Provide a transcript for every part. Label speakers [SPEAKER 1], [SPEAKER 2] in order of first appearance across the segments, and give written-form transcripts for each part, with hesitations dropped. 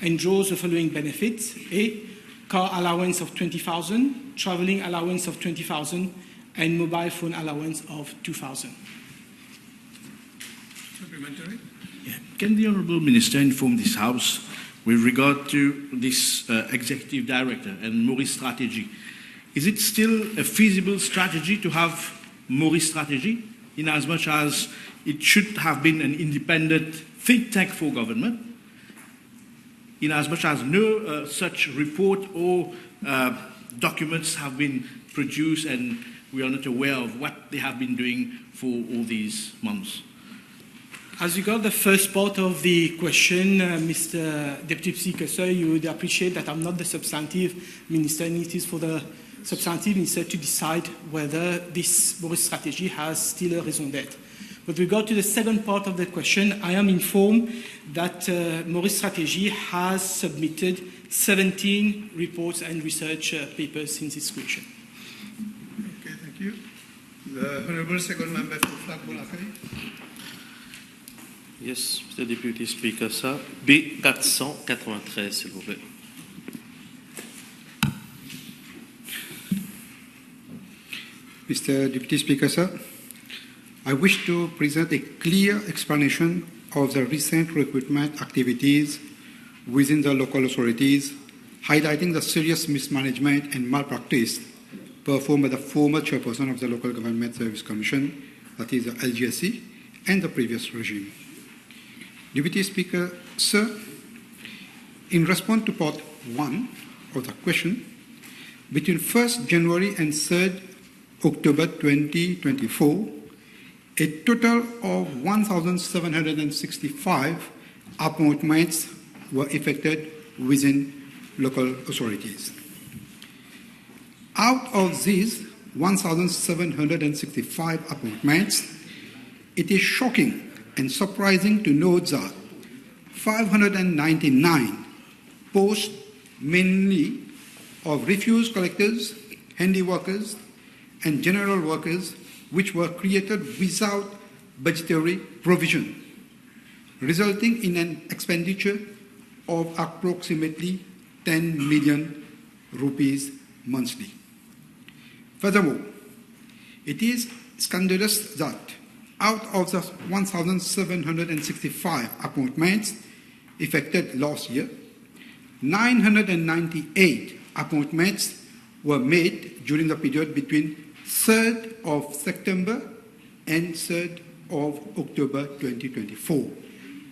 [SPEAKER 1] enjoys the following benefits: A, car allowance of 20,000, traveling allowance of 20,000, and mobile phone allowance of 2,000.
[SPEAKER 2] Supplementary?
[SPEAKER 3] Yeah. Can the Honourable Minister inform this House with regard to this Executive Director and Maurice strategy? Is it still a feasible strategy to have Maurice strategy, in as much as it should have been an independent think tank for government, in as much as no such report or documents have been produced and we are not aware of what they have been doing for all these months?
[SPEAKER 1] As regard the first part of the question, Mr. Deputy Speaker, sir, you would appreciate that I'm not the substantive minister, and it is for the substantive minister to decide whether this Maurice strategy has still a raison d'être. With regard to the second part of the question, I am informed that Maurice strategy has submitted 17 reports and research papers since its creation.
[SPEAKER 2] Okay, thank you. The Honourable Second Member for Flac-Bolafay.
[SPEAKER 4] Yes, Mr. Deputy Speaker, sir. B493, s'il vous plaît.
[SPEAKER 5] Mr. Deputy Speaker, sir, I wish to present a clear explanation of the recent recruitment activities within the local authorities, highlighting the serious mismanagement and malpractice performed by the former chairperson of the Local Government Service Commission, that is the LGSC, and the previous regime. Deputy Speaker, sir, in response to part 1 of the question, between 1st January and 3rd October 2024, a total of 1,765 appointments were effected within local authorities. Out of these 1,765 appointments, it is shocking and surprising to note that 599 posts, mainly of refuse collectors, handy workers, and general workers, which were created without budgetary provision, resulting in an expenditure of approximately 10 million rupees monthly. Furthermore, it is scandalous that out of the 1,765 appointments effected last year, 998 appointments were made during the period between 3rd of September and 3rd of October 2024,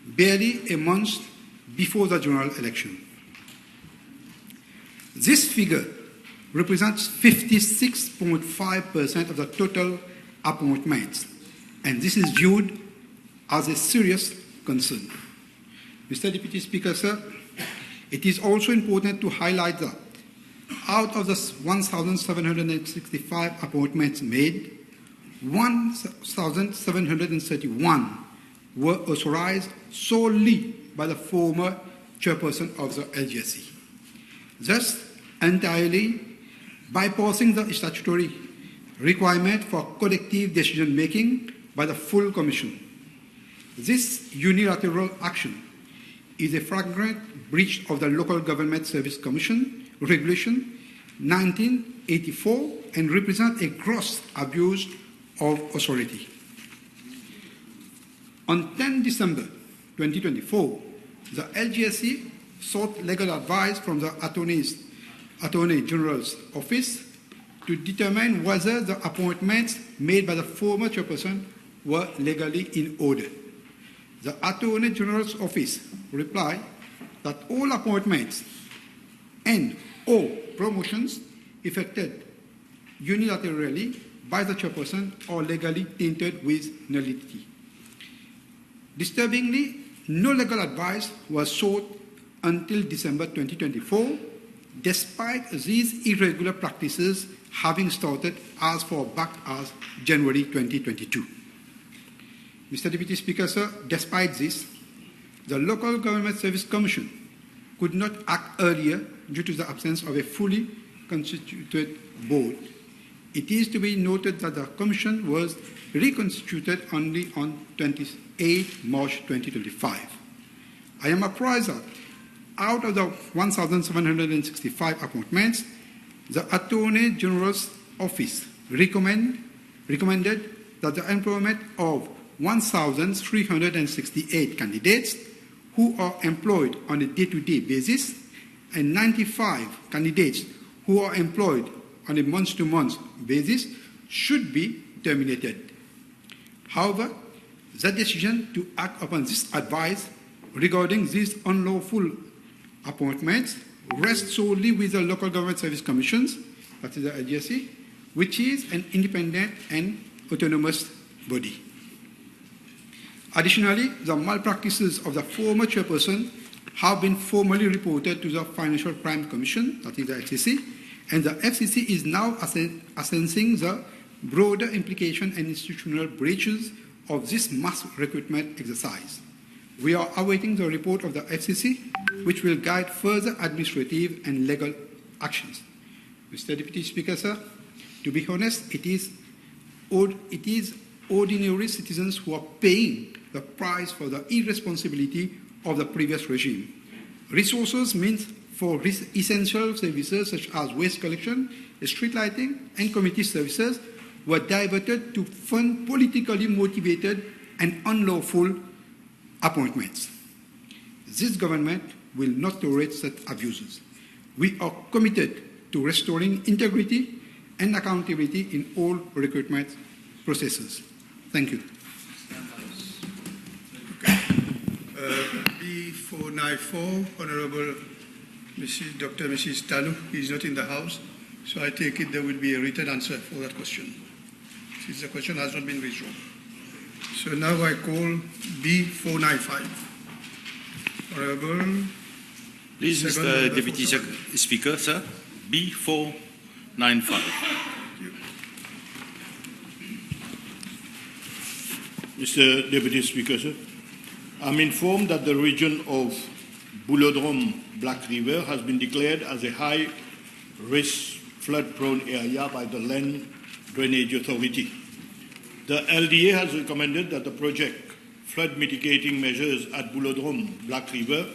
[SPEAKER 5] barely a month before the general election. This figure represents 56.5% of the total appointments, and this is viewed as a serious concern. Mr. Deputy Speaker, sir, it is also important to highlight that out of the 1,765 appointments made, 1,731 were authorized solely by the former chairperson of the LGSC, thus entirely bypassing the statutory requirement for collective decision-making by the full Commission. This unilateral action is a flagrant breach of the Local Government Service Commission Regulation 1984 and represents a gross abuse of authority. On 10 December 2024, the LGSC sought legal advice from the Attorney General's Office to determine whether the appointments made by the former chairperson were legally in order. The Attorney General's Office replied that all appointments and or promotions effected unilaterally by the chairperson are legally tainted with nullity. Disturbingly, no legal advice was sought until December 2024, despite these irregular practices having started as far back as January 2022. Mr. Deputy Speaker, sir, despite this, the Local Government Service Commission could not act earlier due to the absence of a fully constituted board. It is to be noted that the Commission was reconstituted only on 28 March 2025. I am apprised that out of the 1,765 appointments, the Attorney General's Office recommended that the employment of 1,368 candidates who are employed on a day-to-day basis and 95 candidates who are employed on a month-to-month basis should be terminated. However, the decision to act upon this advice regarding these unlawful appointments rests solely with the Local Government Service Commissions, that is the LGSC, which is an independent and autonomous body. Additionally, the malpractices of the former chairperson have been formally reported to the Financial Crime Commission, that is the FCC, and the FCC is now assessing the broader implication and institutional breaches of this mass recruitment exercise. We are awaiting the report of the FCC, which will guide further administrative and legal actions. Mr. Deputy Speaker, sir, to be honest, it is ordinary citizens who are paying the price for the irresponsibility of the previous regime. Resources meant for essential services such as waste collection, street lighting, and community services were diverted to fund politically motivated and unlawful appointments. This government will not tolerate such abuses. We are committed to restoring integrity and accountability in all recruitment processes. Thank you.
[SPEAKER 2] B494, Honorable Dr. Mrs. Tanu is not in the House, so I take it there will be a written answer for that question, since the question has not been withdrawn. So now I call B495. Honorable.
[SPEAKER 6] Please, Mr. Deputy Speaker, sir, B495.
[SPEAKER 7] Mr. Deputy Speaker, sir, I'm informed that the region of Boulodrome Black River has been declared as a high-risk flood-prone area by the Land Drainage Authority. The LDA has recommended that the project flood mitigating measures at Boulodrome Black River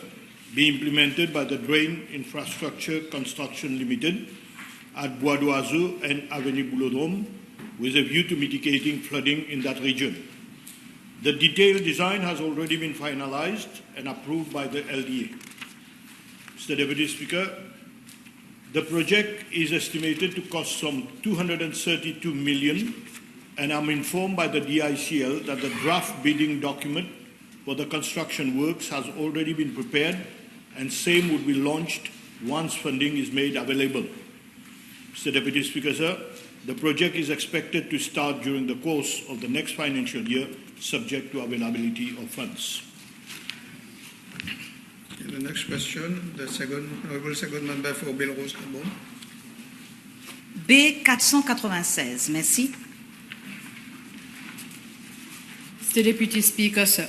[SPEAKER 7] be implemented by the Drain Infrastructure Construction Limited at Bois d'Oiseau and Avenue Boulodrome with a view to mitigating flooding in that region. The detailed design has already been finalized and approved by the LDA. Mr. Deputy Speaker, the project is estimated to cost some 232 million, and I'm informed by the DICL that the draft bidding document for the construction works has already been prepared and same would be launched once funding is made available. Mr. Deputy Speaker, sir, the project is expected to start during the course of the next financial year, subject to availability of funds.
[SPEAKER 2] Okay, the next question, the Honorable Second Member for Belrose Carbon.
[SPEAKER 8] B496, merci.
[SPEAKER 9] Mr. Deputy Speaker, sir,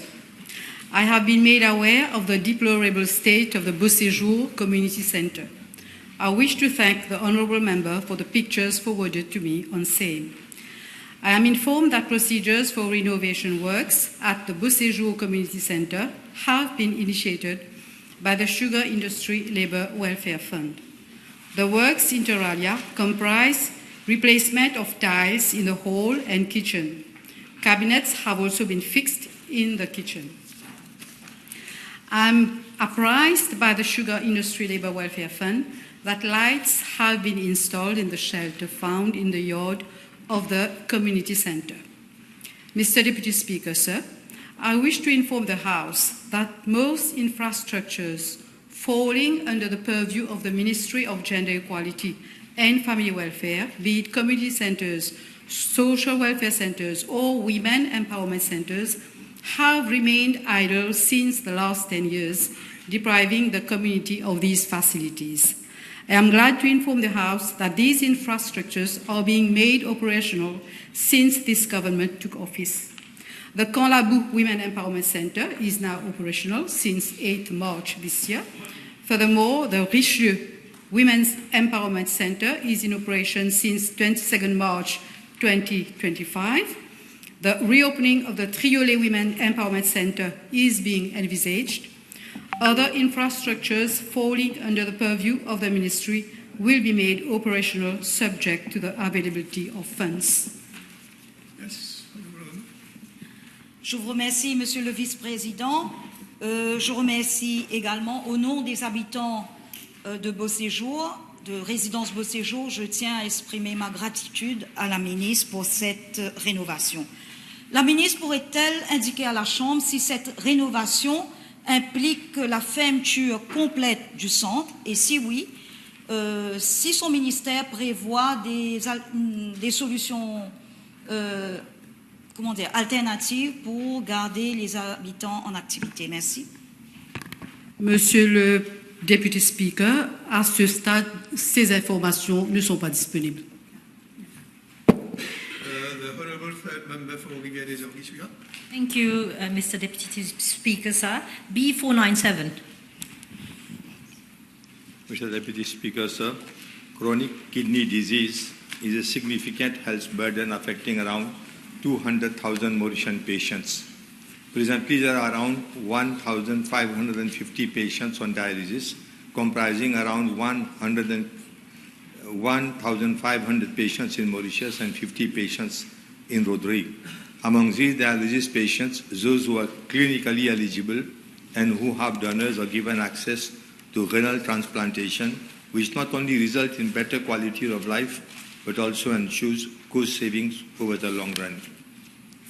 [SPEAKER 9] I have been made aware of the deplorable state of the Beau Séjour Community Centre. I wish to thank the Honourable Member for the pictures forwarded to me on same. I am informed that procedures for renovation works at the Beau Séjour Community Centre have been initiated by the Sugar Industry Labour Welfare Fund. The works inter alia comprise replacement of tiles in the hall and kitchen. Cabinets have also been fixed in the kitchen. I'm apprised by the Sugar Industry Labour Welfare Fund that lights have been installed in the shelter found in the yard of the community centre. Mr. Deputy Speaker, sir, I wish to inform the House that most infrastructures falling under the purview of the Ministry of Gender Equality and Family Welfare, be it community centres, social welfare centres, or women empowerment centres, have remained idle since the last 10 years, depriving the community of these facilities. I am glad to inform the House that these infrastructures are being made operational since this government took office. The Canlabou Women Empowerment Centre is now operational since 8 March this year. Furthermore, the Richelieu Women's Empowerment Centre is in operation since 22nd March 2025. The reopening of the Triolet Women Empowerment Centre is being envisaged. Other infrastructures falling under the purview of the ministry will be made operational subject to the availability of funds.
[SPEAKER 2] Yes.
[SPEAKER 8] Je vous remercie, Monsieur le Vice-président. Je remercie également, au nom des habitants de Beau Séjour, de résidence Beau Séjour, je tiens à exprimer ma gratitude à la ministre pour cette rénovation. La ministre pourrait-elle indiquer à la Chambre si cette rénovation implique la fermeture complète du centre et si oui, si son ministère prévoit des solutions alternatives pour garder les habitants en activité. Merci.
[SPEAKER 9] Monsieur le Deputy Speaker, à ce stade, ces informations ne sont pas disponibles.
[SPEAKER 2] The Honourable Third Member for Rivière-des-Anguilles.
[SPEAKER 10] Thank you, Mr. Deputy Speaker, sir. B497.
[SPEAKER 6] Mr. Deputy Speaker, sir, chronic kidney disease is a significant health burden affecting around 200,000 Mauritian patients. Presently, there are around 1,550 patients on dialysis, comprising around 1,500 patients in Mauritius and 50 patients in Rodrigue. Among these dialysis patients, those who are clinically eligible and who have donors are given access to renal transplantation, which not only results in better quality of life, but also ensures cost savings over the long run.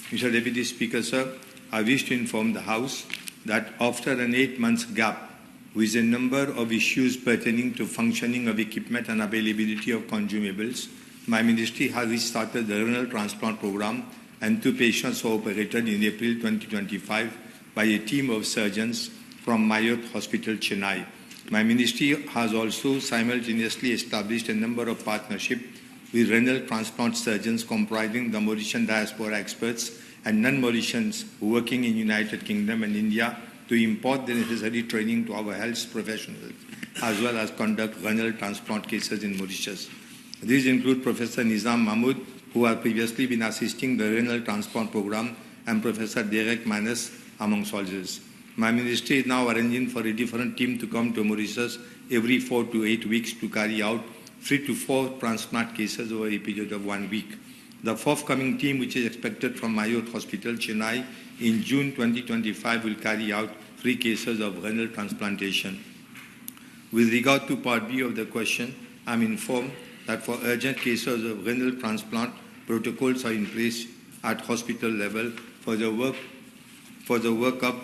[SPEAKER 6] Mr. Deputy Speaker, sir, I wish to inform the House that after an 8-month gap with a number of issues pertaining to functioning of equipment and availability of consumables, my ministry has restarted the renal transplant program and 2 patients were operated in April 2025 by a team of surgeons from Mayotte Hospital, Chennai. My ministry has also simultaneously established a number of partnerships with renal transplant surgeons comprising the Mauritian diaspora experts and non-Mauritians working in United Kingdom and India to impart the necessary training to our health professionals, as well as conduct renal transplant cases in Mauritius. These include Professor Nizam Mahmood, who has previously been assisting the renal transplant program, and Professor Derek Manas, amongst others. My ministry is now arranging for a different team to come to Mauritius every 4 to 8 weeks to carry out 3 to 4 transplant cases over a period of 1 week. The forthcoming team, which is expected from Mayotte Hospital, Chennai, in June 2025, will carry out 3 cases of renal transplantation. With regard to Part B of the question, I am informed that for urgent cases of renal transplant, protocols are in place at hospital level for the workup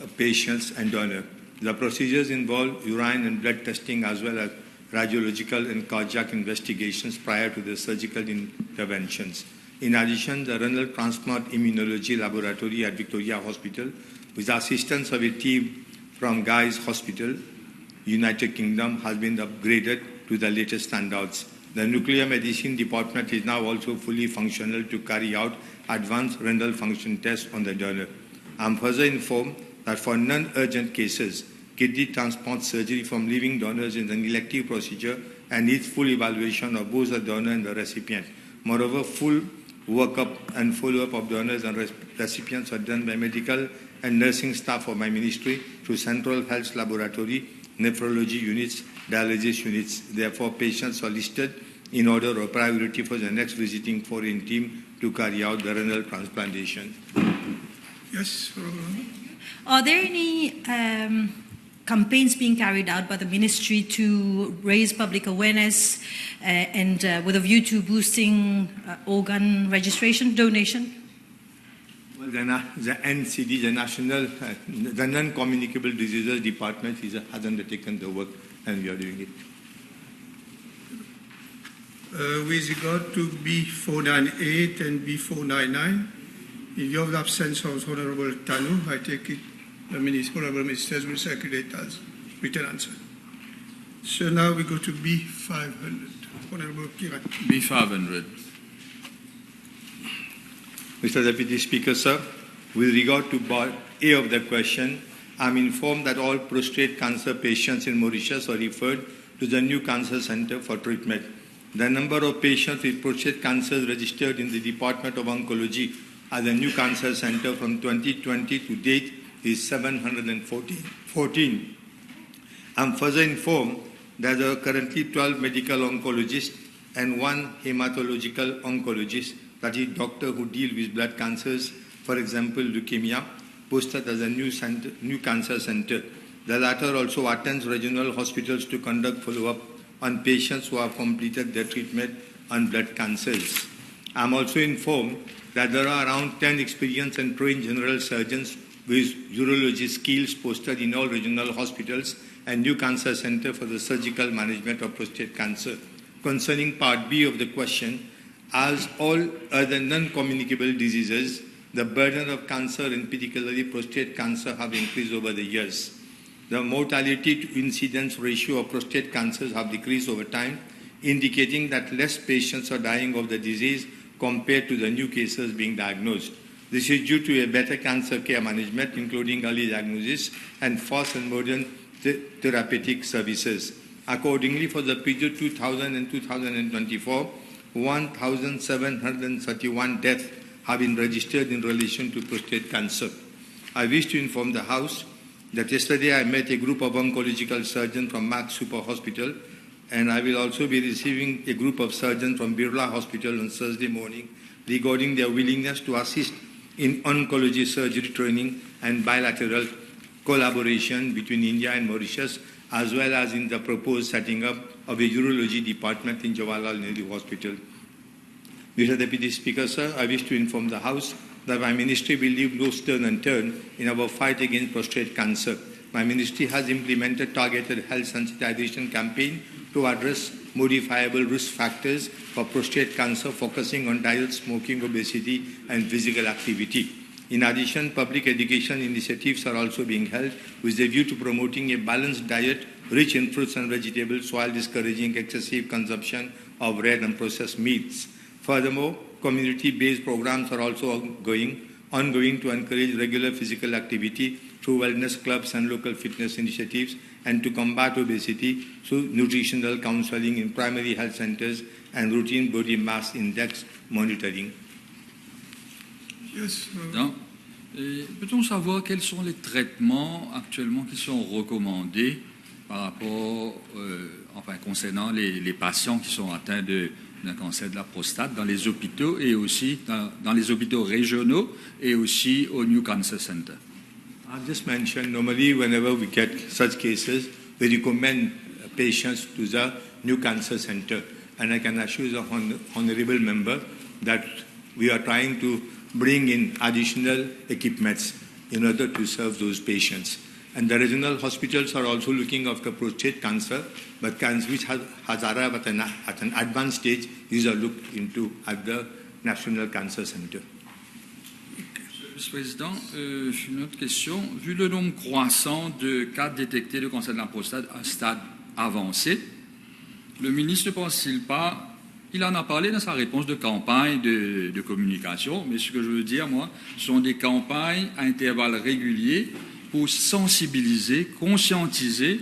[SPEAKER 6] of patients and donors. The procedures involve urine and blood testing as well as radiological and cardiac investigations prior to the surgical interventions. In addition, the renal transplant immunology laboratory at Victoria Hospital, with the assistance of a team from Guy's Hospital, United Kingdom, has been upgraded to the latest standards. The nuclear medicine department is now also fully functional to carry out advanced renal function tests on the donor. I am further informed that for non-urgent cases, kidney transplant surgery from living donors is an elective procedure and needs full evaluation of both the donor and the recipient. Moreover, full workup and follow-up of donors and recipients are done by medical and nursing staff of my ministry through Central Health Laboratory, nephrology units, dialysis units. Therefore, patients are listed in order of priority for the next visiting foreign team to carry out the renal transplantation.
[SPEAKER 2] Yes.
[SPEAKER 10] Are there any campaigns being carried out by the ministry to raise public awareness and with a view to boosting organ registration, donation?
[SPEAKER 6] Well, the NCD, the National, the Non-Communicable Diseases Department has undertaken the work and we are doing it.
[SPEAKER 2] With regard to B498 and B499, in view of the absence of Honourable Tanu, I take it the Honourable Ministers will circulate as written answer. So now we go to B500. Honourable Kiran.
[SPEAKER 11] B500.
[SPEAKER 6] Mr. Deputy Speaker, sir, with regard to part A of the question, I am informed that all prostate cancer patients in Mauritius are referred to the new cancer center for treatment. The number of patients with prostate cancer registered in the Department of Oncology at the new cancer center from 2020 to date is 714. I'm further informed that there are currently 12 medical oncologists and 1 hematological oncologist, that is doctor who deal with blood cancers, for example, leukemia, posted as a new cancer center. The latter also attends regional hospitals to conduct follow-up on patients who have completed their treatment on blood cancers. I'm also informed that there are around 10 experienced and trained general surgeons with urology skills posted in all regional hospitals and new cancer center for the surgical management of prostate cancer. Concerning part B of the question, as all other non-communicable diseases, the burden of cancer and particularly prostate cancer have increased over the years. The mortality to incidence ratio of prostate cancers have decreased over time, indicating that less patients are dying of the disease compared to the new cases being diagnosed. This is due to a better cancer care management, including early diagnosis and fast and modern therapeutic services. Accordingly, for the period 2000 and 2024, 1,731 deaths have been registered in relation to prostate cancer. I wish to inform the House that yesterday I met a group of oncological surgeons from Max Super Hospital, and I will also be receiving a group of surgeons from Birla Hospital on Thursday morning regarding their willingness to assist in oncology surgery training and bilateral collaboration between India and Mauritius, as well as in the proposed setting up of a urology department in Jawaharlal Nehru Hospital. Mr. Deputy Speaker, sir, I wish to inform the House that my ministry will leave no stone unturned in our fight against prostate cancer. My ministry has implemented targeted health sensitization campaign to address modifiable risk factors for prostate cancer, focusing on diet, smoking, obesity, and physical activity. In addition, public education initiatives are also being held with a view to promoting a balanced diet rich in fruits and vegetables while discouraging excessive consumption of red and processed meats. Furthermore, community-based programs are also ongoing to encourage regular physical activity through wellness clubs and local fitness initiatives, and to combat obesity through nutritional counseling in primary health centers and routine body mass index monitoring.
[SPEAKER 2] Yes.
[SPEAKER 11] Peut-on savoir quels sont les traitements actuellement qui sont recommandés par rapport, concernant les patients qui sont atteints d'un cancer de la prostate dans les hôpitaux et aussi dans les hôpitaux régionaux et aussi au New Cancer Center?
[SPEAKER 6] I've just mentioned, normally whenever we get such cases, we recommend patients to the New Cancer Center. And I can assure the honorable member that we are trying to bring in additional equipments in order to serve those patients. And the regional hospitals are also looking after prostate cancer, but cancer which has arrived at an advanced stage, these are looked into at the National Cancer Center.
[SPEAKER 11] Monsieur le Président, une autre question. Vu le nombre croissant de cas détectés de cancer de la prostate à un stade avancé, le ministre ne pense-t-il pas, il en a parlé dans sa réponse de campagne de communication, mais ce que je veux dire, moi, ce sont des campagnes à intervalles réguliers pour sensibiliser, conscientiser,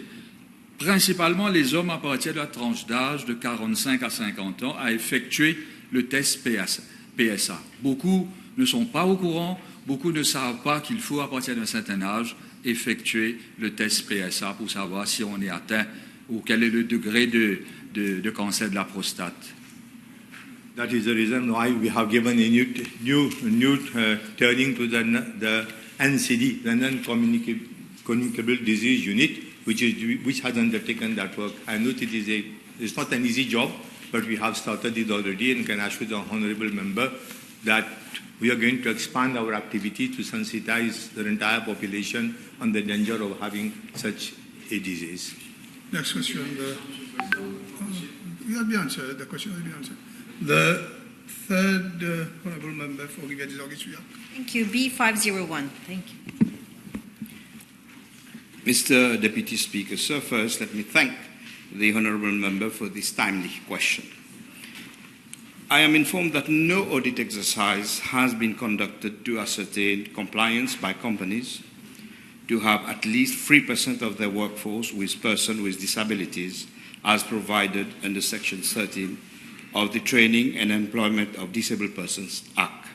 [SPEAKER 11] principalement les hommes à partir de la tranche d'âge de 45 à 50 ans, à effectuer le test PSA. Beaucoup ne sont pas au courant, beaucoup ne savent pas qu'il faut, à partir d'un certain âge, effectuer le test PSA pour savoir si on est atteint ou quel est le degré de cancer de la prostate.
[SPEAKER 6] That is the reason why we have given a new turning to the NCD, the Non-Communicable Disease Unit, which has undertaken that work. I know it's not an easy job, but we have started it already, and can assure the honourable member that we are going to expand our activity to sensitize the entire population on the danger of having such a disease.
[SPEAKER 2] Next question. You have been answered. The question has been answered. The third honourable member for Rivière-des-Orgues.
[SPEAKER 10] Thank you. B501. Thank you.
[SPEAKER 12] Mr. Deputy Speaker, sir, first let me thank the honourable member for this timely question. I am informed that no audit exercise has been conducted to ascertain compliance by companies to have at least 3% of their workforce with persons with disabilities as provided under Section 13 of the Training and Employment of Disabled Persons Act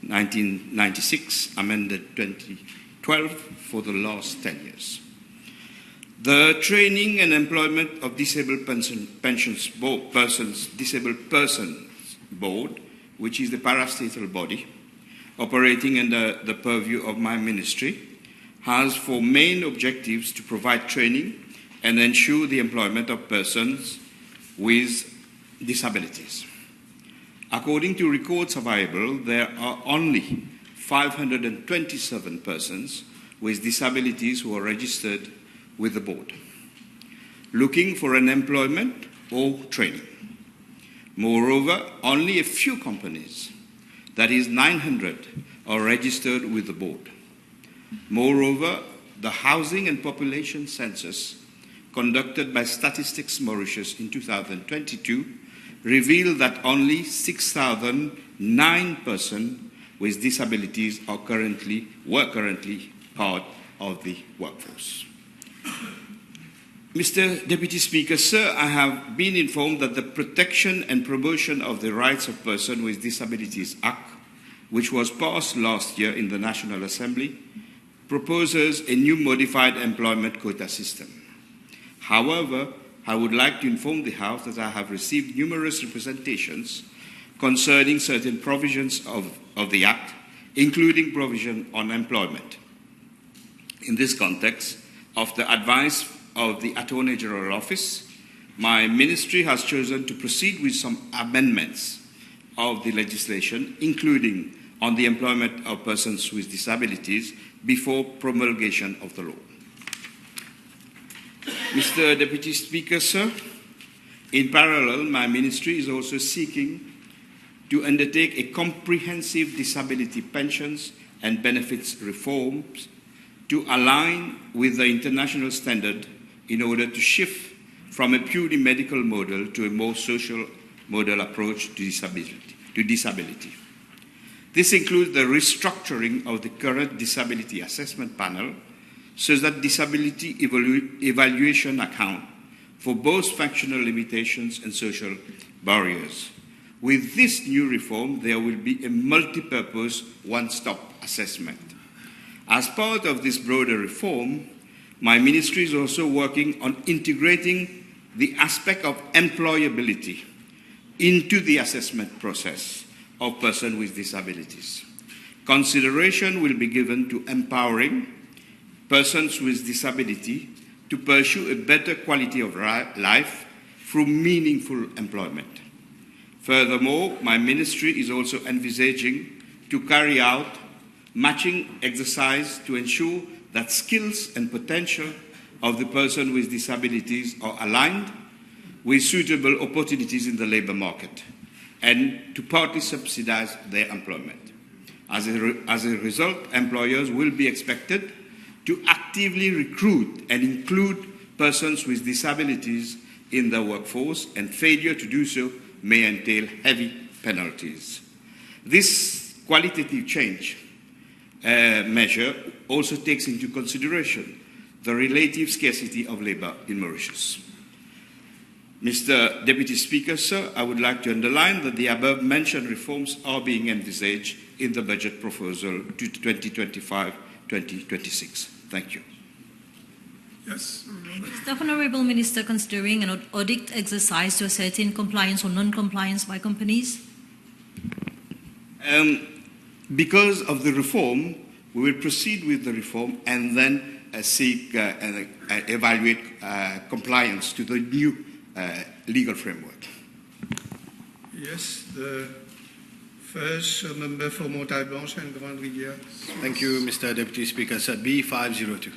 [SPEAKER 12] 1996, amended 2012. 12 for the last 10 years. The Training and Employment of Disabled Persons Board, which is the parastatal body operating under the purview of my ministry, has for main objectives to provide training and ensure the employment of persons with disabilities. According to records available, there are only 527 persons with disabilities who are registered with the board, looking for an employment or training. Moreover, only a few companies, that is 900, are registered with the board. Moreover, the Housing and Population Census conducted by Statistics Mauritius in 2022 revealed that only 6,009 persons with disabilities were currently part of the workforce. Mr. Deputy Speaker, sir, I have been informed that the Protection and Promotion of the Rights of Persons with Disabilities Act, which was passed last year in the National Assembly, proposes a new modified employment quota system. However, I would like to inform the House that I have received numerous representations concerning certain provisions of the Act, including provision on employment. In this context, of the advice of the Attorney General Office, my ministry has chosen to proceed with some amendments of the legislation, including on the employment of persons with disabilities before promulgation of the law. Mr. Deputy Speaker, sir, in parallel, my ministry is also seeking to undertake a comprehensive disability pensions and benefits reforms to align with the international standard in order to shift from a purely medical model to a more social model approach to disability. This includes the restructuring of the current disability assessment panel so that disability evaluation account for both functional limitations and social barriers. With this new reform, there will be a multi-purpose one-stop assessment. As part of this broader reform, my ministry is also working on integrating the aspect of employability into the assessment process of persons with disabilities. Consideration will be given to empowering persons with disability to pursue a better quality of life through meaningful employment. Furthermore, my ministry is also envisaging to carry out matching exercise to ensure that skills and potential of the person with disabilities are aligned with suitable opportunities in the labour market and to partly subsidize their employment. As a result, employers will be expected to actively recruit and include persons with disabilities in the workforce, and failure to do so may entail heavy penalties. This qualitative change measure also takes into consideration the relative scarcity of labour in Mauritius. Mr. Deputy Speaker, sir, I would like to underline that the above-mentioned reforms are being envisaged in the budget proposal to 2025-2026. Thank you.
[SPEAKER 2] Yes.
[SPEAKER 10] Is the Honourable Minister considering an audit exercise to ascertain compliance or non-compliance by companies?
[SPEAKER 12] Because of the reform, we will proceed with the reform and then seek and evaluate compliance to the new legal framework.
[SPEAKER 2] Yes, the first member for Montagne Blanche and Grande Rivière.
[SPEAKER 13] Thank you, Mr. Deputy Speaker. Sir, B502.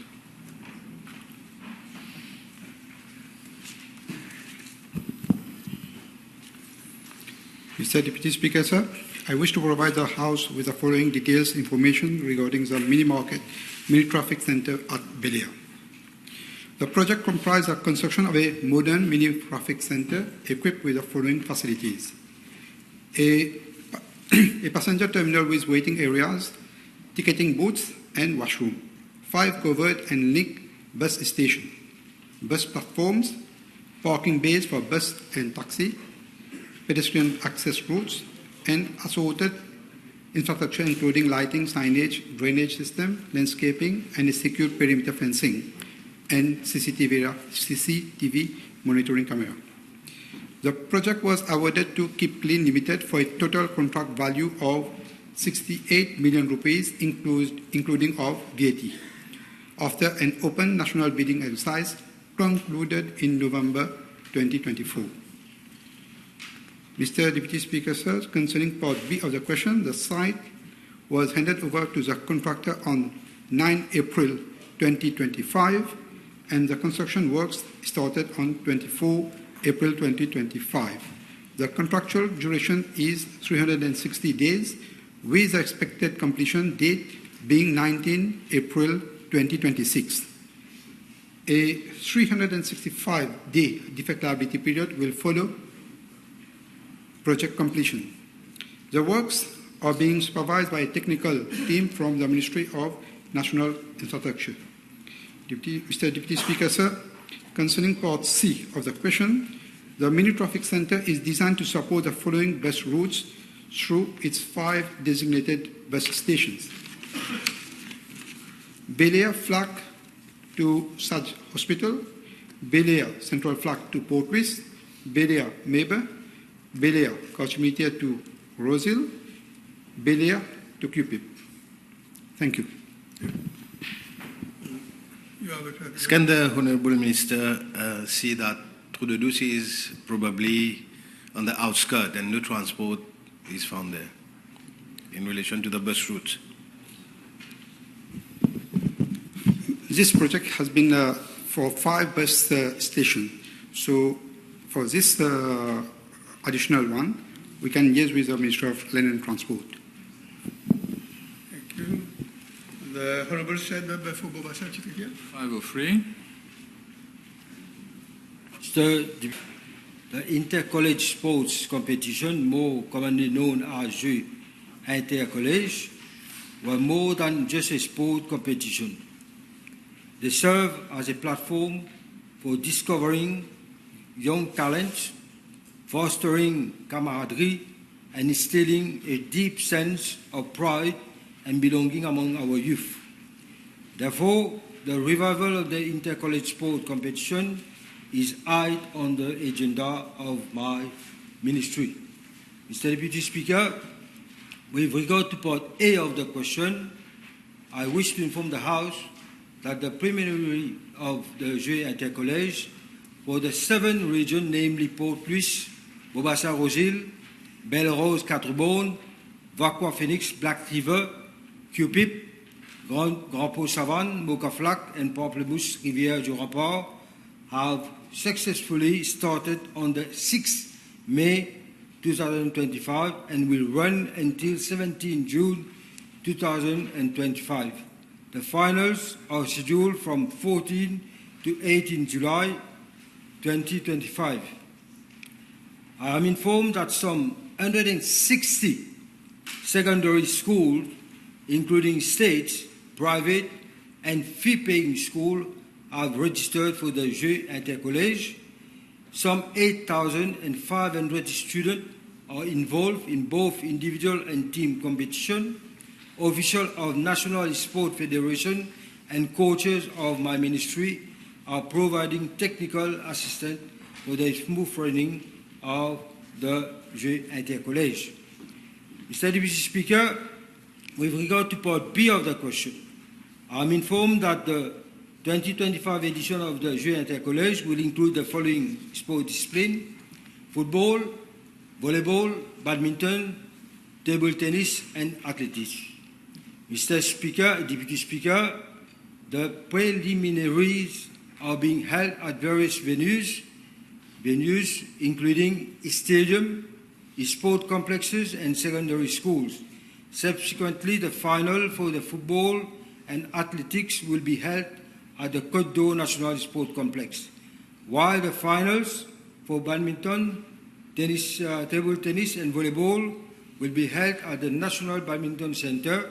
[SPEAKER 5] Mr. Deputy Speaker, sir, I wish to provide the House with the following details information regarding the mini-market, mini-traffic centre at Belia. The project comprises the construction of a modern mini-traffic centre equipped with the following facilities. A passenger terminal with waiting areas, ticketing booths and washroom, 5 covered and linked bus stations, bus platforms, parking bays for bus and taxi, pedestrian access routes, and assorted infrastructure including lighting, signage, drainage system, landscaping, and a secure perimeter fencing, and CCTV monitoring camera. The project was awarded to Keep Clean Limited for a total contract value of 68 million rupees, including of VAT, after an open national bidding exercise concluded in November 2024. Mr. Deputy Speaker, sir, concerning part B of the question, the site was handed over to the contractor on 9 April 2025, and the construction works started on 24 April 2025. The contractual duration is 360 days, with the expected completion date being 19 April 2026. A 365-day defect liability period will follow project completion. The works are being supervised by a technical team from the Ministry of National Infrastructure. Mr. Deputy Speaker, sir, concerning part C of the question, the mini traffic center is designed to support the following bus routes through its 5 designated bus stations. Bel-Air Flag to Saj Hospital, Bel-Air Central Flag to Port Louis, Bel-Air Maber, Bel-Air Couch-Militaire to Rosehill, Bel-Air to Cupid. Thank you.
[SPEAKER 13] Can the Honourable Minister see that Trou-de-Douce is probably on the outskirts and no transport is found there in relation to the bus route?
[SPEAKER 5] This project has been for 5 bus stations. So for this additional one, we can liaise with the Ministry of Land and Transport.
[SPEAKER 2] Thank you. The Honourable Shed Member for Bobassa,
[SPEAKER 11] 503.
[SPEAKER 14] The inter-college sports competition, more commonly known as Jeux inter-college, were more than just a sport competition. They serve as a platform for discovering young talents, fostering camaraderie, and instilling a deep sense of pride and belonging among our youth. Therefore, the revival of the inter-college sport competition is high on the agenda of my ministry. Mr. Deputy Speaker, with regard to part A of the question, I wish to inform the House that the preliminary of the Jeux inter-college for the 7 regions, namely Port Louis, Bobassa Rosehill, Belle Rose, Quatre-Bornes, Vacqua Phoenix, Black River, Cupid, Grand Port Savane, Mocha Flac, and Pamplemousse Rivière du Rempart have successfully started on the 6th May 2025 and will run until 17 June 2025. The finals are scheduled from 14 to 18 July 2025. I am informed that some 160 secondary schools, including state, private, and fee-paying schools, have registered for the Jeux inter-college. Some 8,500 students are involved in both individual and team competition. Officials of National Sport Federation and coaches of my ministry are providing technical assistance for the smooth running of the Jeux inter-college. Mr. Deputy Speaker, with regard to part B of the question, I am informed that the 2025 edition of the Jeux inter-college will include the following sport disciplines: football, volleyball, badminton, table tennis, and athletics. Mr. Speaker, Deputy Speaker, the preliminaries are being held at various venues including a stadium, sport complexes, and secondary schools. Subsequently, the final for the football and athletics will be held at the Côte d'Or National Sport Complex, while the finals for badminton, tennis, table tennis, and volleyball will be held at the National Badminton Center,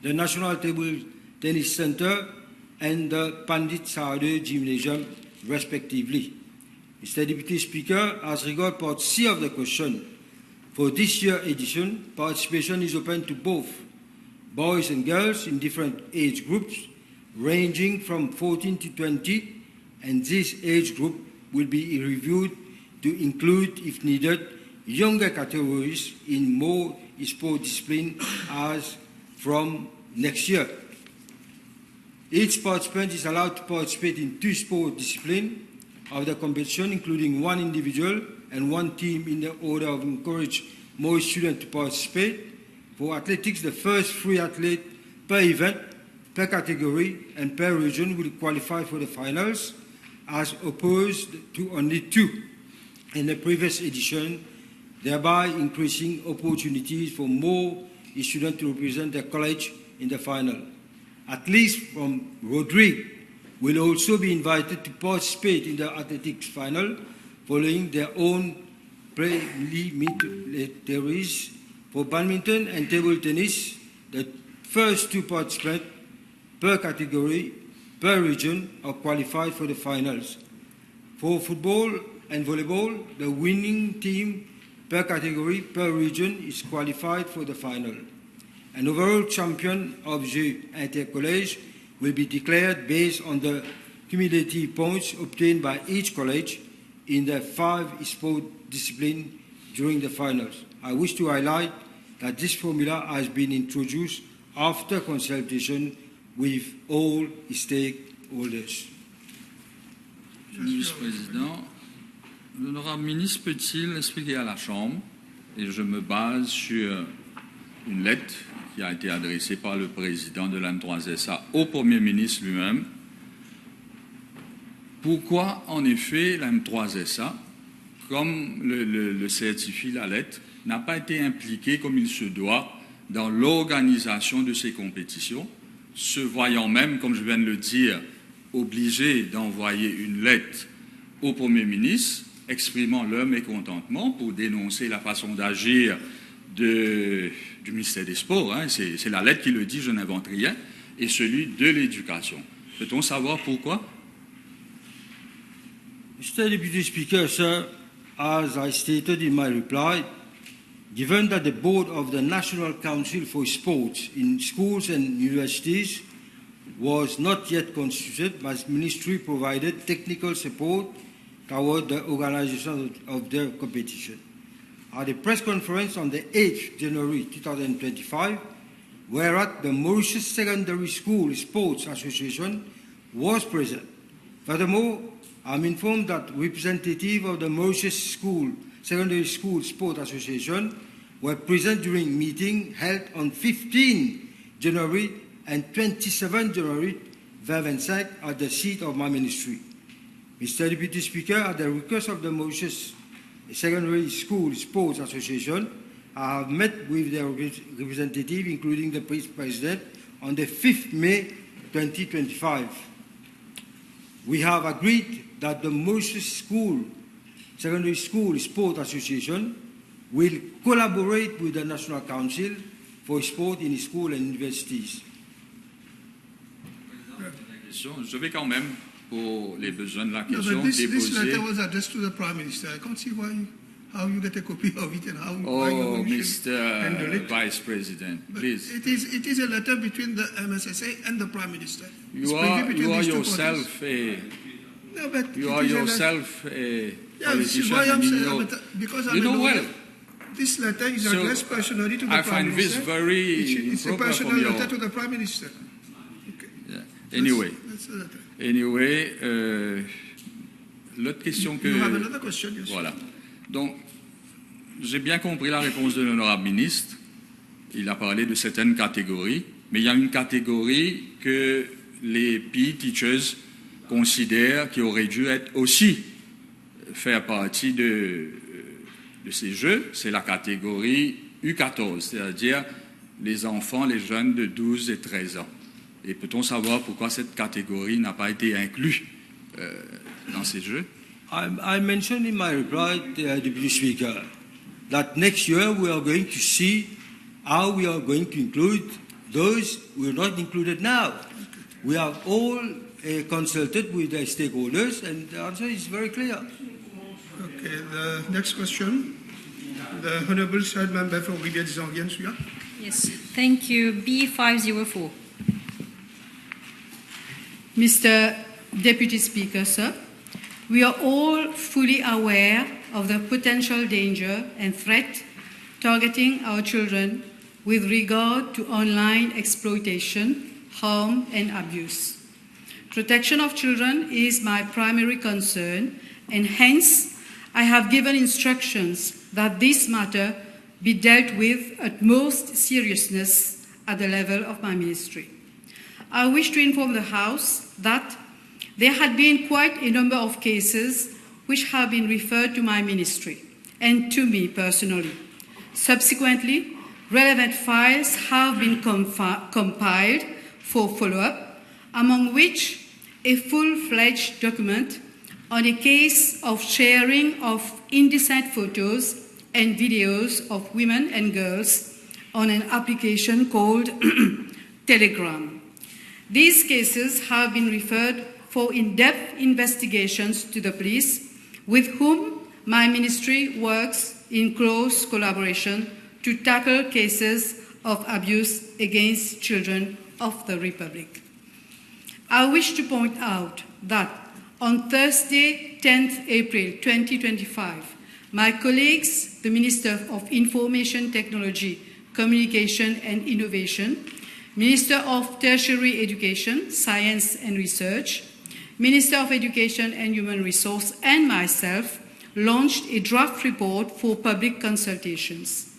[SPEAKER 14] the National Table Tennis Center, and the Pandit Sahadeh Gymnasium, respectively. Mr. Deputy Speaker, as regards part C of the question, For this year's edition, participation is open to both boys and girls in different age groups, ranging from 14 to 20, and this age group will be reviewed to include, if needed, younger categories in more sport discipline as from next year. Each participant is allowed to participate in 2 sport disciplines of the competition, including 1 individual and 1 team, in the order of encourage more students to participate. For athletics, the first 3 athletes per event, per category, and per region will qualify for the finals, as opposed to only 2 in the previous edition, thereby increasing opportunities for more students to represent their college in the final. Athletes from Rodrigue will also be invited to participate in the athletics final, following their own preliminaries. For badminton and table tennis, the first 2 participants per category, per region, are qualified for the finals. For football and volleyball, the winning team per category, per region, is qualified for the final. An overall champion of the inter-college will be declared based on the cumulative points obtained by each college in the 5 sport disciplines during the finals. I wish to highlight that this formula has been introduced after consultation with all stakeholders.
[SPEAKER 11] Monsieur le Vice-président, l'honorable ministre peut-il expliquer à la Chambre, et je me base sur une lettre qui a été adressée par le président de l'M3SA au Premier ministre lui-même, pourquoi en effet l'M3SA, comme le certifie la lettre, n'a pas été impliqué comme il se doit dans l'organisation de ces compétitions, se voyant même, comme je viens de le dire, obligé d'envoyer une lettre au Premier ministre exprimant leur mécontentement pour dénoncer la façon d'agir du ministère des Sports, hein, c'est la lettre qui le dit, je n'invente rien, et celui de l'éducation. Peut-on savoir pourquoi?
[SPEAKER 14] Mr. Deputy Speaker, sir, as I stated in my reply, given that the board of the National Council for Sports in schools and universities was not yet constituted, my ministry provided technical support toward the organization of the competition. At a press conference on the 8th January 2025, whereas the Mauritius Secondary School Sports Association was present. Furthermore, I'm informed that representatives of the Mauritius Secondary School Sports Association were present during meeting held on 15 January and 27 January 2025 at the seat of my ministry. Mr. Deputy Speaker, at the request of the Mauritius Secondary School Sports Association, I have met with their representative, including the President, on the 5th May 2025. We have agreed that the Mauritius Secondary School Sports Association will collaborate with the National Council for Sport in schools and universities.
[SPEAKER 11] Je vais quand même, pour les besoins de la
[SPEAKER 2] No,
[SPEAKER 11] question,
[SPEAKER 2] but this
[SPEAKER 11] déposer...
[SPEAKER 2] letter was addressed to the Prime Minister. I can't see how you get a copy of it and why you
[SPEAKER 11] Oh,
[SPEAKER 2] should handle
[SPEAKER 11] Mr.
[SPEAKER 2] it.
[SPEAKER 11] Vice President,
[SPEAKER 2] But
[SPEAKER 11] please.
[SPEAKER 2] it is a letter between the MSSA and the Prime Minister. It's
[SPEAKER 11] You
[SPEAKER 2] privy
[SPEAKER 11] are
[SPEAKER 2] between these two
[SPEAKER 11] yourself
[SPEAKER 2] parties. No, but
[SPEAKER 11] you
[SPEAKER 2] it
[SPEAKER 11] are
[SPEAKER 2] is a
[SPEAKER 11] yourself a
[SPEAKER 2] Yeah, see
[SPEAKER 11] politician.
[SPEAKER 2] why I'm
[SPEAKER 11] and you
[SPEAKER 2] saying
[SPEAKER 11] know,
[SPEAKER 2] that, because I'm
[SPEAKER 11] you
[SPEAKER 2] a
[SPEAKER 11] know
[SPEAKER 2] lawyer.
[SPEAKER 11] well.
[SPEAKER 2] This letter is
[SPEAKER 11] So,
[SPEAKER 2] addressed personally to the
[SPEAKER 11] I
[SPEAKER 2] Prime
[SPEAKER 11] find this
[SPEAKER 2] Minister.
[SPEAKER 11] very
[SPEAKER 2] It's a
[SPEAKER 11] improper
[SPEAKER 2] personal
[SPEAKER 11] from your-
[SPEAKER 2] letter to the Prime Minister.
[SPEAKER 11] Yeah. Anyway,
[SPEAKER 2] That's the letter.
[SPEAKER 11] anyway, l'autre question que...
[SPEAKER 2] You have another question, yes.
[SPEAKER 11] Voilà. Donc, j'ai bien compris la réponse de l'honorable ministre. Il a parlé de certaines catégories, mais il y a une catégorie que les PE teachers considèrent qui aurait dû être aussi faire partie de ces jeux, c'est la catégorie U14, c'est-à-dire les enfants, les jeunes de 12 et 13 ans. Et peut-on savoir pourquoi cette catégorie n'a pas été inclue dans ces jeux?
[SPEAKER 14] I mentioned in my reply, Deputy Speaker, that next year we are going to see how we are going to include those who are not included now. We have all consulted with the stakeholders, and the answer is very clear.
[SPEAKER 2] Okay, the next question. The Honourable Third Member for Rivière-des-Anguiennes.
[SPEAKER 10] Yes, thank you. B504.
[SPEAKER 9] Mr. Deputy Speaker, sir, we are all fully aware of the potential danger and threat targeting our children with regard to online exploitation, harm, and abuse. Protection of children is my primary concern, and hence I have given instructions that this matter be dealt with at most seriousness at the level of my ministry. I wish to inform the House that there had been quite a number of cases which have been referred to my ministry and to me personally. Subsequently, relevant files have been compiled for follow-up, among which a full-fledged document on a case of sharing of indecent photos and videos of women and girls on an application called Telegram. These cases have been referred for in-depth investigations to the police, with whom my ministry works in close collaboration to tackle cases of abuse against children of the Republic. I wish to point out that on Thursday, 10th April 2025, my colleagues, the Minister of Information Technology, Communication and Innovation, Minister of Tertiary Education, Science and Research, Minister of Education and Human Resource, and myself launched a draft report for public consultations.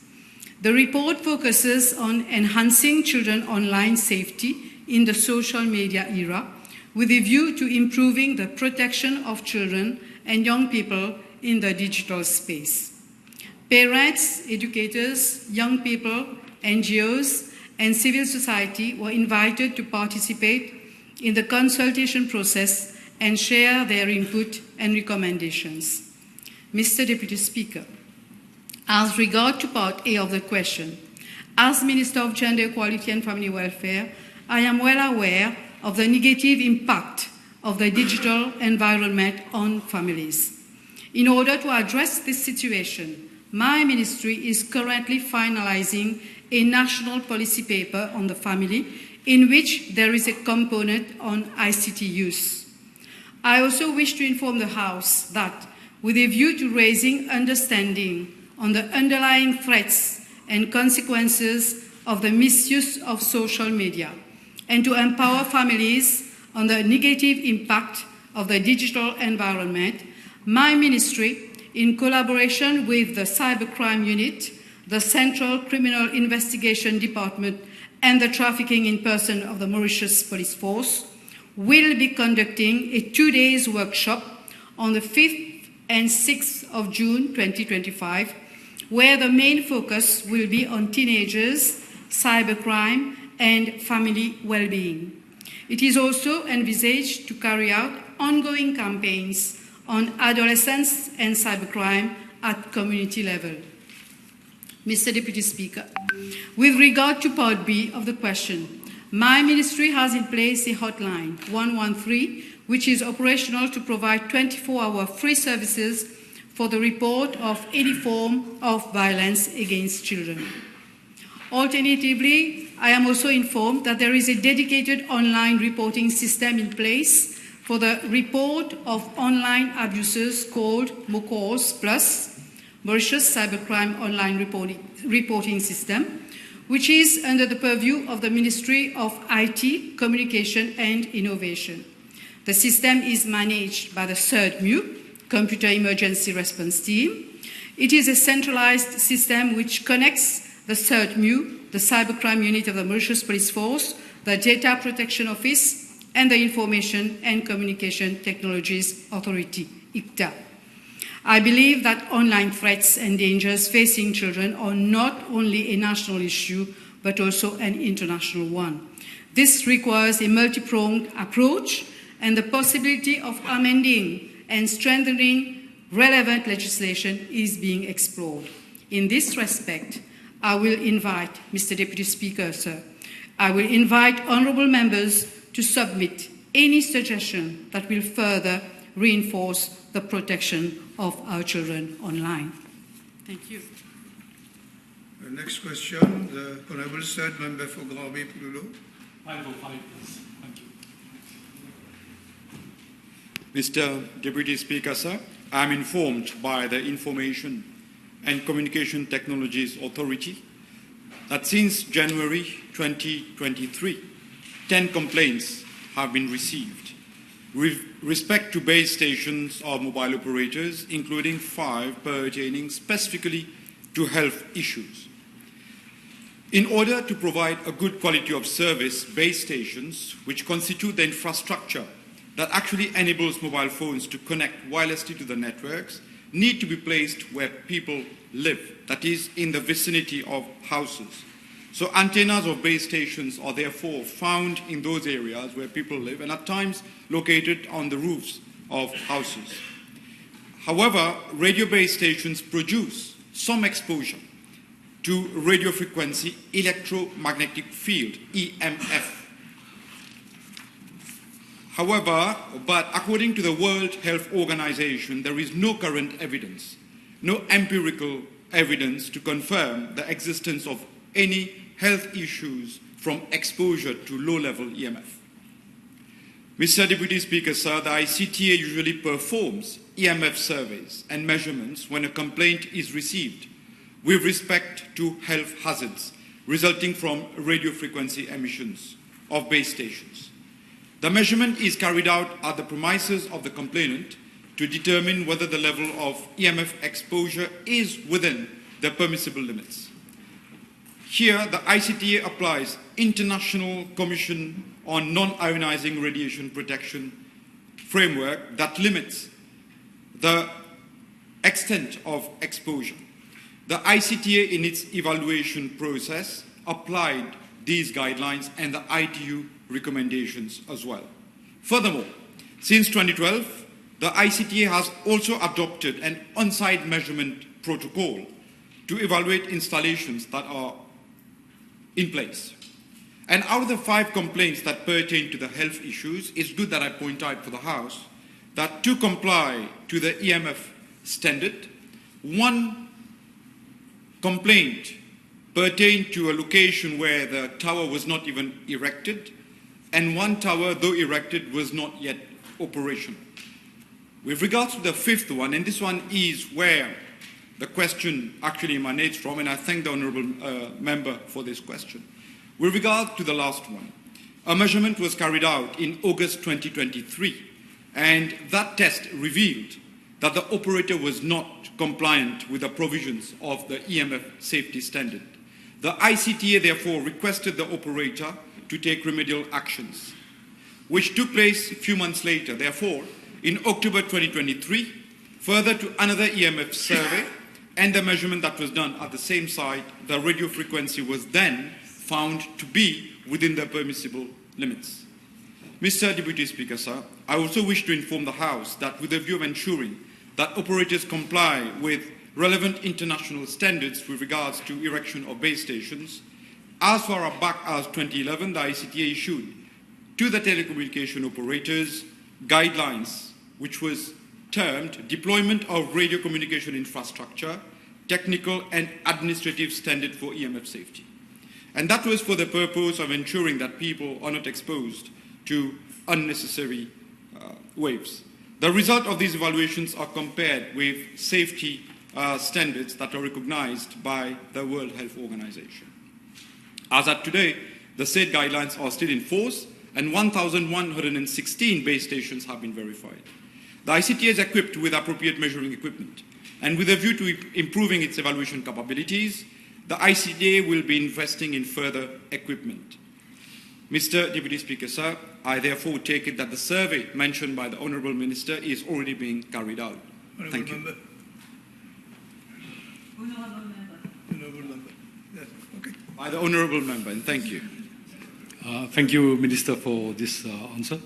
[SPEAKER 9] The report focuses on enhancing children's online safety in the social media era, with a view to improving the protection of children and young people in the digital space. Parents, educators, young people, NGOs, and civil society were invited to participate in the consultation process and share their input and recommendations. Mr. Deputy Speaker, as regard to Part A of the question, as Minister of Gender Equality and Family Welfare, I am well aware of the negative impact of the digital environment on families. In order to address this situation, my ministry is currently finalizing a national policy paper on the family in which there is a component on ICT use. I also wish to inform the House that, with a view to raising understanding on the underlying threats and consequences of the misuse of social media, and to empower families on the negative impact of the digital environment, my ministry, in collaboration with the Cybercrime Unit, the Central Criminal Investigation Department, and the Trafficking in Person of the Mauritius Police Force, will be conducting a 2-day workshop on the 5th and 6th of June 2025, where the main focus will be on teenagers, cybercrime, and family well-being. It is also envisaged to carry out ongoing campaigns on adolescence and cybercrime at community level. Mr. Deputy Speaker, with regard to Part B of the question, my ministry has in place a hotline, 113, which is operational to provide 24-hour free services for the report of any form of violence against children. Alternatively, I am also informed that there is a dedicated online reporting system in place for the report of online abuses called MOCOS Plus, Mauritius Cybercrime Online Reporting System, which is under the purview of the Ministry of IT, Communication and Innovation. The system is managed by the CERT-MU, Computer Emergency Response Team. It is a centralized system which connects the CERT-MU, the Cybercrime Unit of the Mauritius Police Force, the Data Protection Office, and the Information and Communication Technologies Authority, ICTA. I believe that online threats and dangers facing children are not only a national issue, but also an international one. This requires a multi-pronged approach and the possibility of amending and strengthening relevant legislation is being explored. In this respect, I will invite, Mr. Deputy Speaker, sir, I will invite honourable members to submit any suggestion that will further reinforce the protection of our children online. Thank you.
[SPEAKER 2] The next question, the Honourable Third Member for Granby Pouloulo.
[SPEAKER 1] 505, please. Thank you.
[SPEAKER 15] Mr. Deputy Speaker, sir, I am informed by the Information and Communication Technologies Authority that since January 2023, 10 complaints have been received with respect to base stations of mobile operators, including 5 pertaining specifically to health issues. In order to provide a good quality of service, base stations, which constitute the infrastructure that actually enables mobile phones to connect wirelessly to the networks, need to be placed where people live, that is, in the vicinity of houses. So antennas of base stations are therefore found in those areas where people live and at times located on the roofs of houses. However, radio base stations produce some exposure to radio frequency electromagnetic field, EMF. However, but according to the World Health Organization, there is no current evidence, no empirical evidence to confirm the existence of any health issues from exposure to low-level EMF. Mr. Deputy Speaker, sir, the ICTA usually performs EMF surveys and measurements when a complaint is received with respect to health hazards resulting from radio frequency emissions of base stations. The measurement is carried out at the premises of the complainant to determine whether the level of EMF exposure is within the permissible limits. Here, the ICTA applies International Commission on Non-Ionizing Radiation Protection framework that limits the extent of exposure. The ICTA, in its evaluation process, applied these guidelines and the ITU recommendations as well. Furthermore, since 2012, the ICTA has also adopted an on-site measurement protocol to evaluate installations that are in place. And out of the 5 complaints that pertain to the health issues, it's good that I point out for the House that 2 comply to the EMF standard, 1 complaint pertained to a location where the tower was not even erected, and 1 tower, though erected, was not yet operational. With regards to the 5th one, and this one is where the question actually emanates from, and I thank the Honourable Member for this question. With regard to the last one, a measurement was carried out in August 2023, and that test revealed that the operator was not compliant with the provisions of the EMF safety standard. The ICTA therefore requested the operator to take remedial actions, which took place a few months later. Therefore, in October 2023, further to another EMF survey and the measurement that was done at the same site, the radio frequency was then found to be within the permissible limits. Mr. Deputy Speaker, sir, I also wish to inform the House that with the view of ensuring that operators comply with relevant international standards with regards to erection of base stations, as far back as 2011, the ICTA issued to the telecommunication operators guidelines, which was termed Deployment of Radio Communication Infrastructure, Technical and Administrative Standard for EMF Safety. And that was for the purpose of ensuring that people are not exposed to unnecessary waves. The result of these evaluations are compared with safety standards that are recognized by the World Health Organization. As at today, the said guidelines are still in force and 1,116 base stations have been verified. The ICTA is equipped with appropriate measuring equipment, and with a view to improving its evaluation capabilities, the ICTA will be investing in further equipment. Mr. Deputy Speaker, sir, I therefore take it that the survey mentioned by the Honourable Minister is already being carried out. Thank you.
[SPEAKER 2] Honourable Member. Yes, okay.
[SPEAKER 15] By the Honourable Member, and thank you.
[SPEAKER 16] Thank you, Minister, for this answer.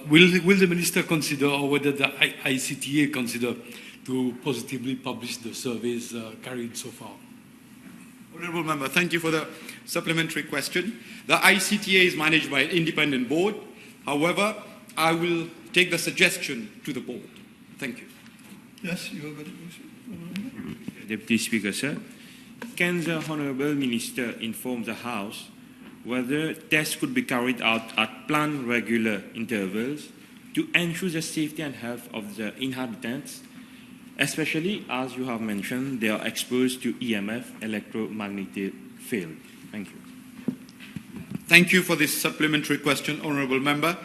[SPEAKER 16] Will the Minister consider, or whether the ICTA consider, to positively publish the surveys carried so far?
[SPEAKER 15] Honourable Member, thank you for the supplementary question. The ICTA is managed by an independent board. However, I will take the suggestion to the board. Thank you.
[SPEAKER 2] Yes, you have got a question.
[SPEAKER 17] Deputy Speaker, sir, can the Honourable Minister inform the House whether tests could be carried out at planned regular intervals to ensure the safety and health of the inhabitants, especially as you have mentioned, they are exposed to EMF, electromagnetic field? Thank you.
[SPEAKER 15] Thank you for this supplementary question, Honourable Member.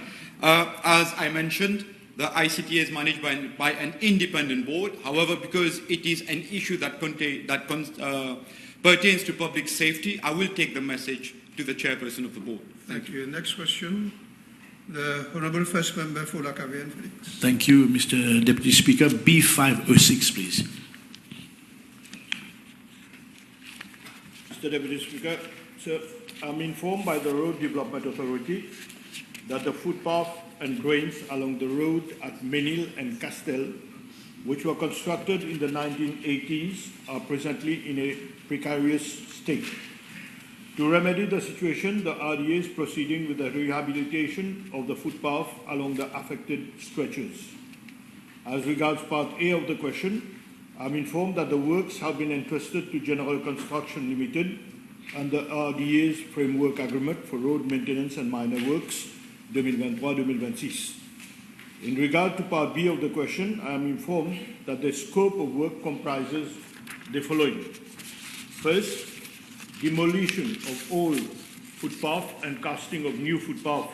[SPEAKER 15] As I mentioned, the ICTA is managed by an independent board. However, because it is an issue that pertains to public safety, I will take the message to the chairperson of the board.
[SPEAKER 2] Thank you. Next question, the Honourable First Member for Lacavie and Felix.
[SPEAKER 3] Thank you, Mr. Deputy Speaker. B506, please.
[SPEAKER 7] Mr. Deputy Speaker, sir, I'm informed by the Road Development Authority that the footpath and drains along the road at Menil and Castel, which were constructed in the 1980s, are presently in a precarious state. To remedy the situation, the RDA is proceeding with the rehabilitation of the footpath along the affected stretches. As regards part A of the question, I'm informed that the works have been entrusted to General Construction Limited under RDA's Framework Agreement for Road Maintenance and Minor Works 2023-2026. In regard to part B of the question, I am informed that the scope of work comprises the following. First, demolition of old footpath and casting of new footpath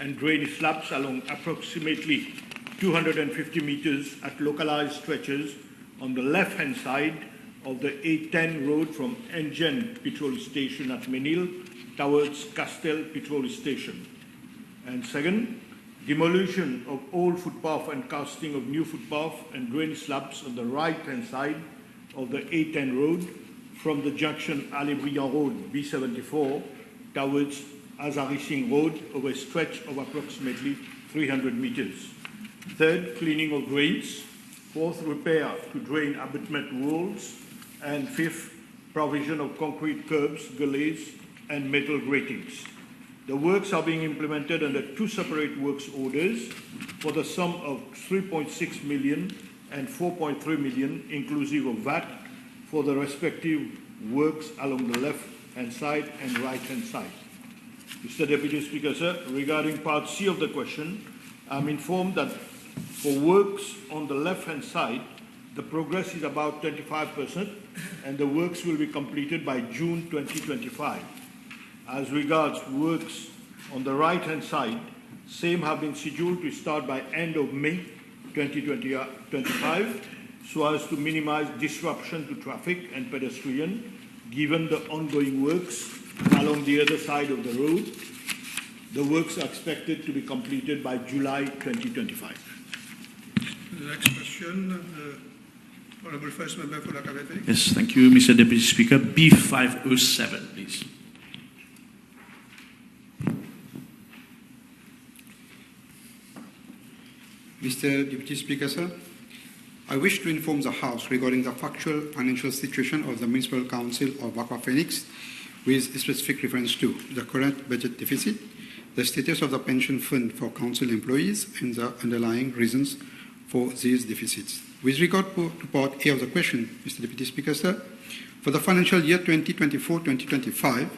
[SPEAKER 7] and drainage slabs along approximately 250 meters at localized stretches on the left-hand side of the 810 road from Engen Petrol Station at Menil towards Castel Petrol Station. And second, demolition of old footpath and casting of new footpath and drainage slabs on the right-hand side of the 810 road from the junction Alley-Briand Road B74 towards Azari Singh Road over a stretch of approximately 300 meters. Third, cleaning of drains. Fourth, repair to drain abutment walls. And fifth, provision of concrete curbs, gullies, and metal gratings. The works are being implemented under two separate works orders for the sum of 3.6 million and 4.3 million, inclusive of VAT, for the respective works along the left-hand side and right-hand side. Mr. Deputy Speaker, sir, regarding part C of the question, I'm informed that for works on the left-hand side, the progress is about 25%, and the works will be completed by June 2025. As regards works on the right-hand side, same have been scheduled to start by end of May 2025, so as to minimize disruption to traffic and pedestrian, given the ongoing works along the other side of the road. The works are expected to be completed by July 2025.
[SPEAKER 2] The next question, Honourable First Member for Lacavie.
[SPEAKER 3] Yes, thank you, Mr. Deputy Speaker. B507, please.
[SPEAKER 5] Mr. Deputy Speaker, sir, I wish to inform the House regarding the factual financial situation of the Municipal Council of Wakwa Phoenix with specific reference to the current budget deficit, the status of the pension fund for council employees, and the underlying reasons for these deficits. With regard to part A of the question, Mr. Deputy Speaker, sir, for the financial year 2024-2025,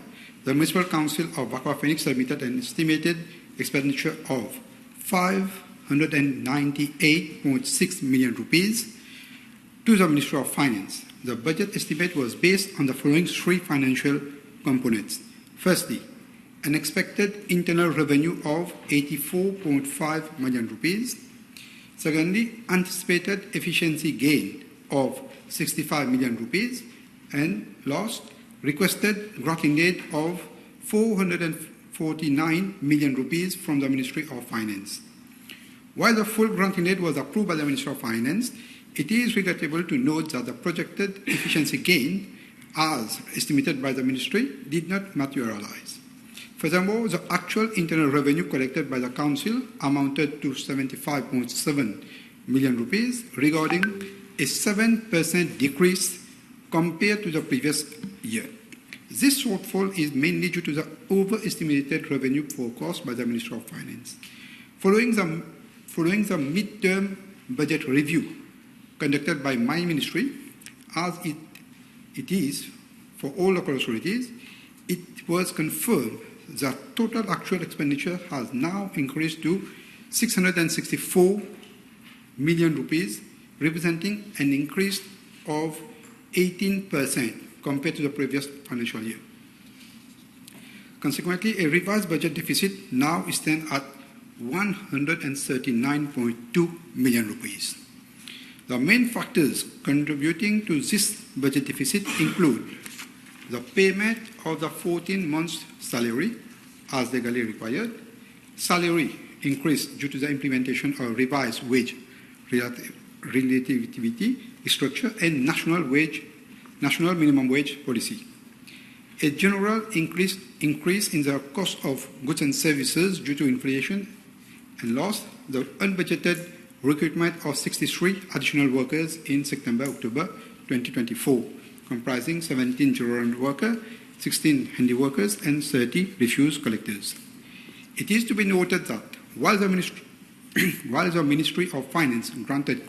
[SPEAKER 5] the Municipal Council of Wakwa Phoenix submitted an estimated expenditure of 598.6 million rupees to the Ministry of Finance. The budget estimate was based on the following three financial components. Firstly, an expected internal revenue of 84.5 million rupees. Secondly, anticipated efficiency gain of 65 million rupees. And last, requested granting aid of 449 million rupees from the Ministry of Finance. While the full granting aid was approved by the Ministry of Finance, it is regrettable to note that the projected efficiency gain, as estimated by the Ministry, did not materialize. Furthermore, the actual internal revenue collected by the Council amounted to 75.7 million rupees, regarding a 7% decrease compared to the previous year. This shortfall is mainly due to the overestimated revenue forecast by the Ministry of Finance. Following the mid-term budget review conducted by my ministry, as it is for all local authorities, it was confirmed that total actual expenditure has now increased to 664 million rupees, representing an increase of 18% compared to the previous financial year. Consequently, a revised budget deficit now stands at 139.2 million rupees. The main factors contributing to this budget deficit include the payment of the 14 months salary as legally required, salary increase due to the implementation of revised wage relativity structure and national minimum wage policy. A general increase in the cost of goods and services due to inflation, and last, the unbudgeted recruitment of 63 additional workers in September-October 2024, comprising 17 general workers, 16 handy workers, and 30 refuse collectors. It is to be noted that while the Ministry of Finance granted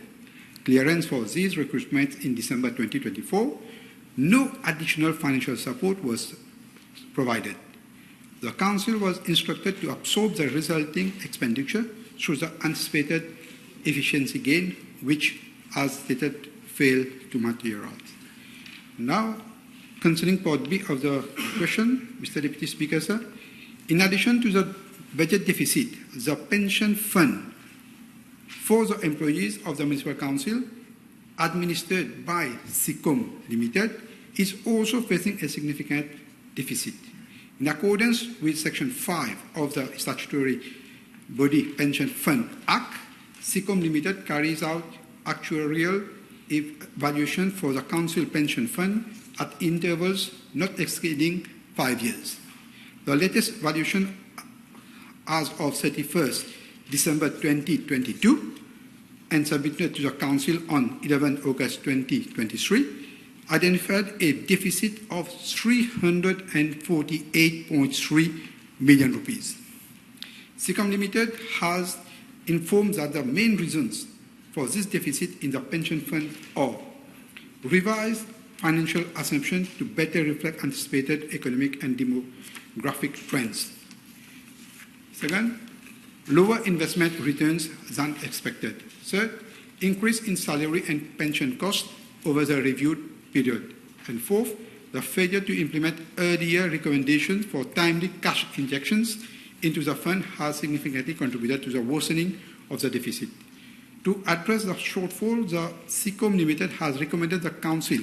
[SPEAKER 5] clearance for these recruitments in December 2024, no additional financial support was provided. The Council was instructed to absorb the resulting expenditure through the anticipated efficiency gain, which, as stated, failed to materialize. Now, concerning part B of the question, Mr. Deputy Speaker, sir, in addition to the budget deficit, the pension fund for the employees of the Municipal Council administered by SICOM Limited is also facing a significant deficit. In accordance with Section 5 of the Statutory Body Pension Fund Act, SICOM Limited carries out actuarial evaluation for the Council Pension Fund at intervals not exceeding 5 years. The latest valuation as of 31st December 2022 and submitted to the Council on 11 August 2023 identified a deficit of 348.3 million rupees. SICOM Limited has informed that the main reasons for this deficit in the pension fund are revised financial assumptions to better reflect anticipated economic and demographic trends. Second, lower investment returns than expected. Third, increase in salary and pension costs over the reviewed period. And fourth, the failure to implement earlier recommendations for timely cash injections into the fund has significantly contributed to the worsening of the deficit. To address the shortfall, the SICOM Limited has recommended the Council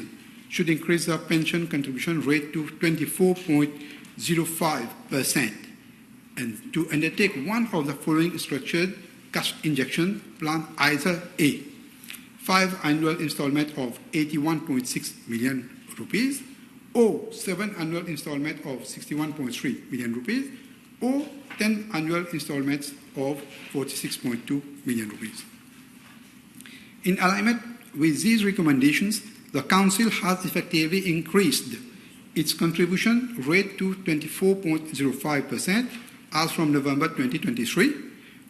[SPEAKER 5] should increase the pension contribution rate to 24.05% and to undertake one of the following structured cash injection plan, either A, 5 annual installment of 81.6 million rupees, or 7 annual installment of 61.3 million rupees, or 10 annual installments of 46.2 million rupees. In alignment with these recommendations, the Council has effectively increased its contribution rate to 24.05% as from November 2023.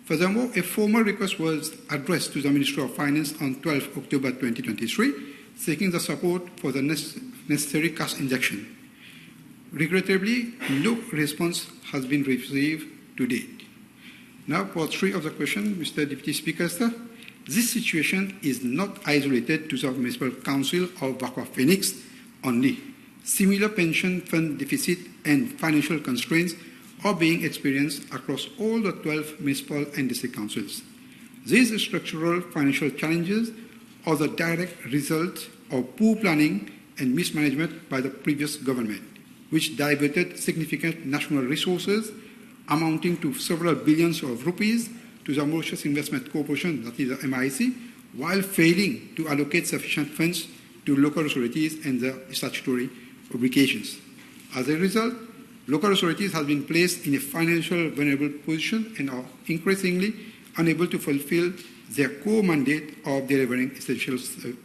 [SPEAKER 5] Furthermore, a formal request was addressed to the Ministry of Finance on 12 October 2023, seeking the support for the necessary cash injection. Regrettably, no response has been received to date. Now, part 3 of the question, Mr. Deputy Speaker, sir. This situation is not isolated to the Municipal Council of Bakwa Phoenix only. Similar pension fund deficit and financial constraints are being experienced across all the 12 municipal and district councils. These structural financial challenges are the direct result of poor planning and mismanagement by the previous government, which diverted significant national resources amounting to several billions of rupees to the Mauritius Investment Corporation, that is the MIC, while failing to allocate sufficient funds to local authorities and the statutory obligations. As a result, local authorities have been placed in a financial vulnerable position and are increasingly unable to fulfill their core mandate of delivering essential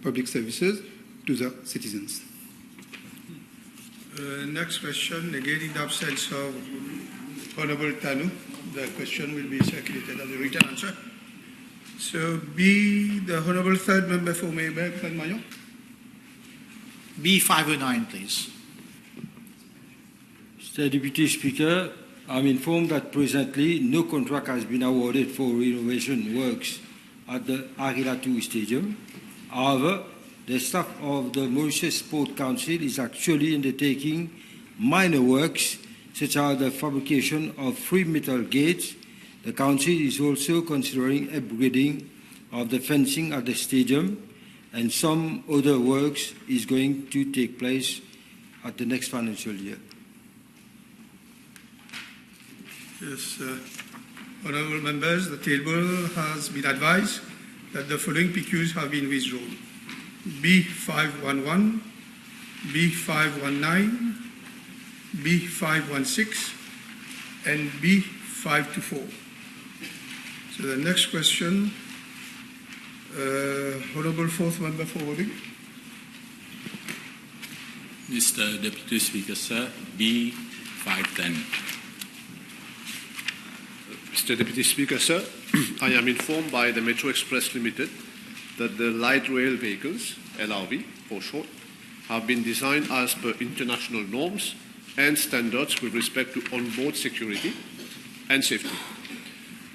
[SPEAKER 5] public services to the citizens.
[SPEAKER 2] Next question, again in the absence of Honorable Tanu, the question will be circulated as a written answer. So B, the Honorable Third Member for Mayberg, Mayon.
[SPEAKER 18] B509, please.
[SPEAKER 14] Mr. Deputy Speaker, I'm informed that presently no contract has been awarded for renovation works at the Arila 2 Stadium. However, the staff of the Mauritius Sport Council is actually undertaking minor works such as the fabrication of 3 metal gates. The Council is also considering upgrading of the fencing at the stadium, and some other works is going to take place at the next financial year.
[SPEAKER 2] Yes, honourable members, the table has been advised that the following PQs have been withdrawn: B511, B519, B516, and B524. So the next question, Honourable Fourth Member for voting.
[SPEAKER 18] Mr. Deputy Speaker, sir, B510.
[SPEAKER 19] Mr. Deputy Speaker, sir, I am informed by the Metro Express Limited that the light rail vehicles, LRV for short, have been designed as per international norms and standards with respect to onboard security and safety.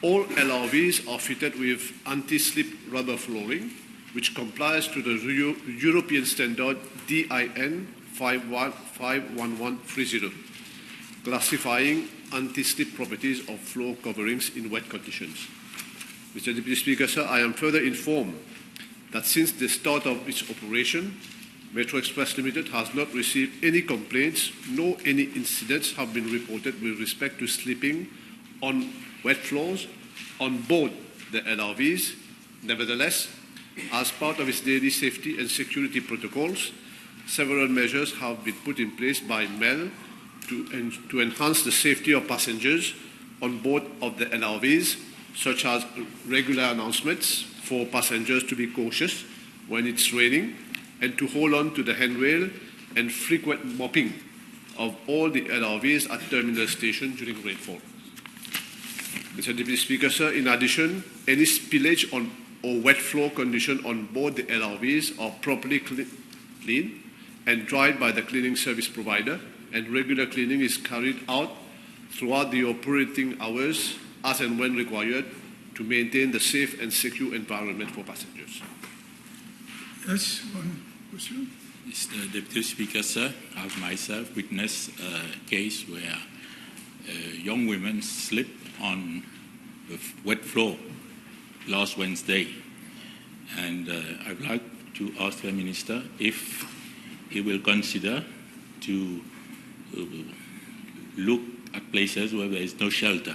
[SPEAKER 19] All LRVs are fitted with anti-slip rubber flooring, which complies to the European standard DIN 51130, classifying anti-slip properties of floor coverings in wet conditions. Mr. Deputy Speaker, sir, I am further informed that since the start of its operation, Metro Express Limited has not received any complaints, nor any incidents have been reported with respect to slipping on wet floors on board the LRVs. Nevertheless, as part of its daily safety and security protocols, several measures have been put in place by MEL to enhance the safety of passengers on board of the LRVs, such as regular announcements for passengers to be cautious when it's raining and to hold on to the handrail, and frequent mopping of all the LRVs at terminal station during rainfall. Mr. Deputy Speaker, sir, in addition, any spillage on or wet floor condition on board the LRVs are properly cleaned and dried by the cleaning service provider, and regular cleaning is carried out throughout the operating hours as and when required to maintain the safe and secure environment for passengers.
[SPEAKER 2] Yes, one question.
[SPEAKER 18] Mr. Deputy Speaker, sir, I have myself witnessed a case where young women slipped on the wet floor last Wednesday. And I would like to ask the Minister if he will consider to look at places where there is no shelter.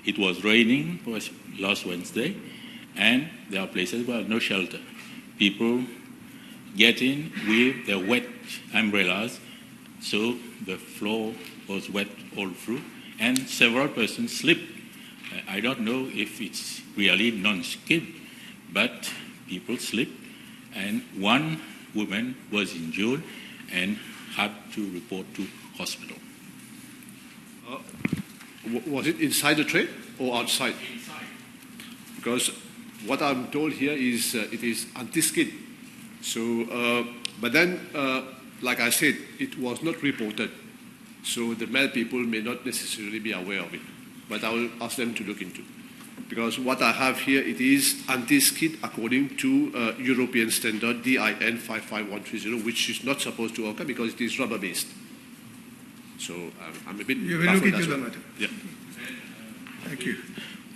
[SPEAKER 18] It was raining last Wednesday, and there are places where no shelter. People get in with their wet umbrellas, so the floor was wet all through, and several persons slipped. I don't know if it's really non-skid, but people slipped, and one woman was injured and had to report to hospital.
[SPEAKER 19] Was it inside the train or outside?
[SPEAKER 18] Inside.
[SPEAKER 19] Because what I'm told here is it is anti-skid. So, but then, like I said, it was not reported. So the MEL people may not necessarily be aware of it. But I will ask them to look into it. Because what I have here, it is anti-skid according to European standard DIN 55130, which is not supposed to occur because it is rubber-based. So I'm a bit
[SPEAKER 2] You will look into the matter.
[SPEAKER 19] Yeah.
[SPEAKER 2] Thank you.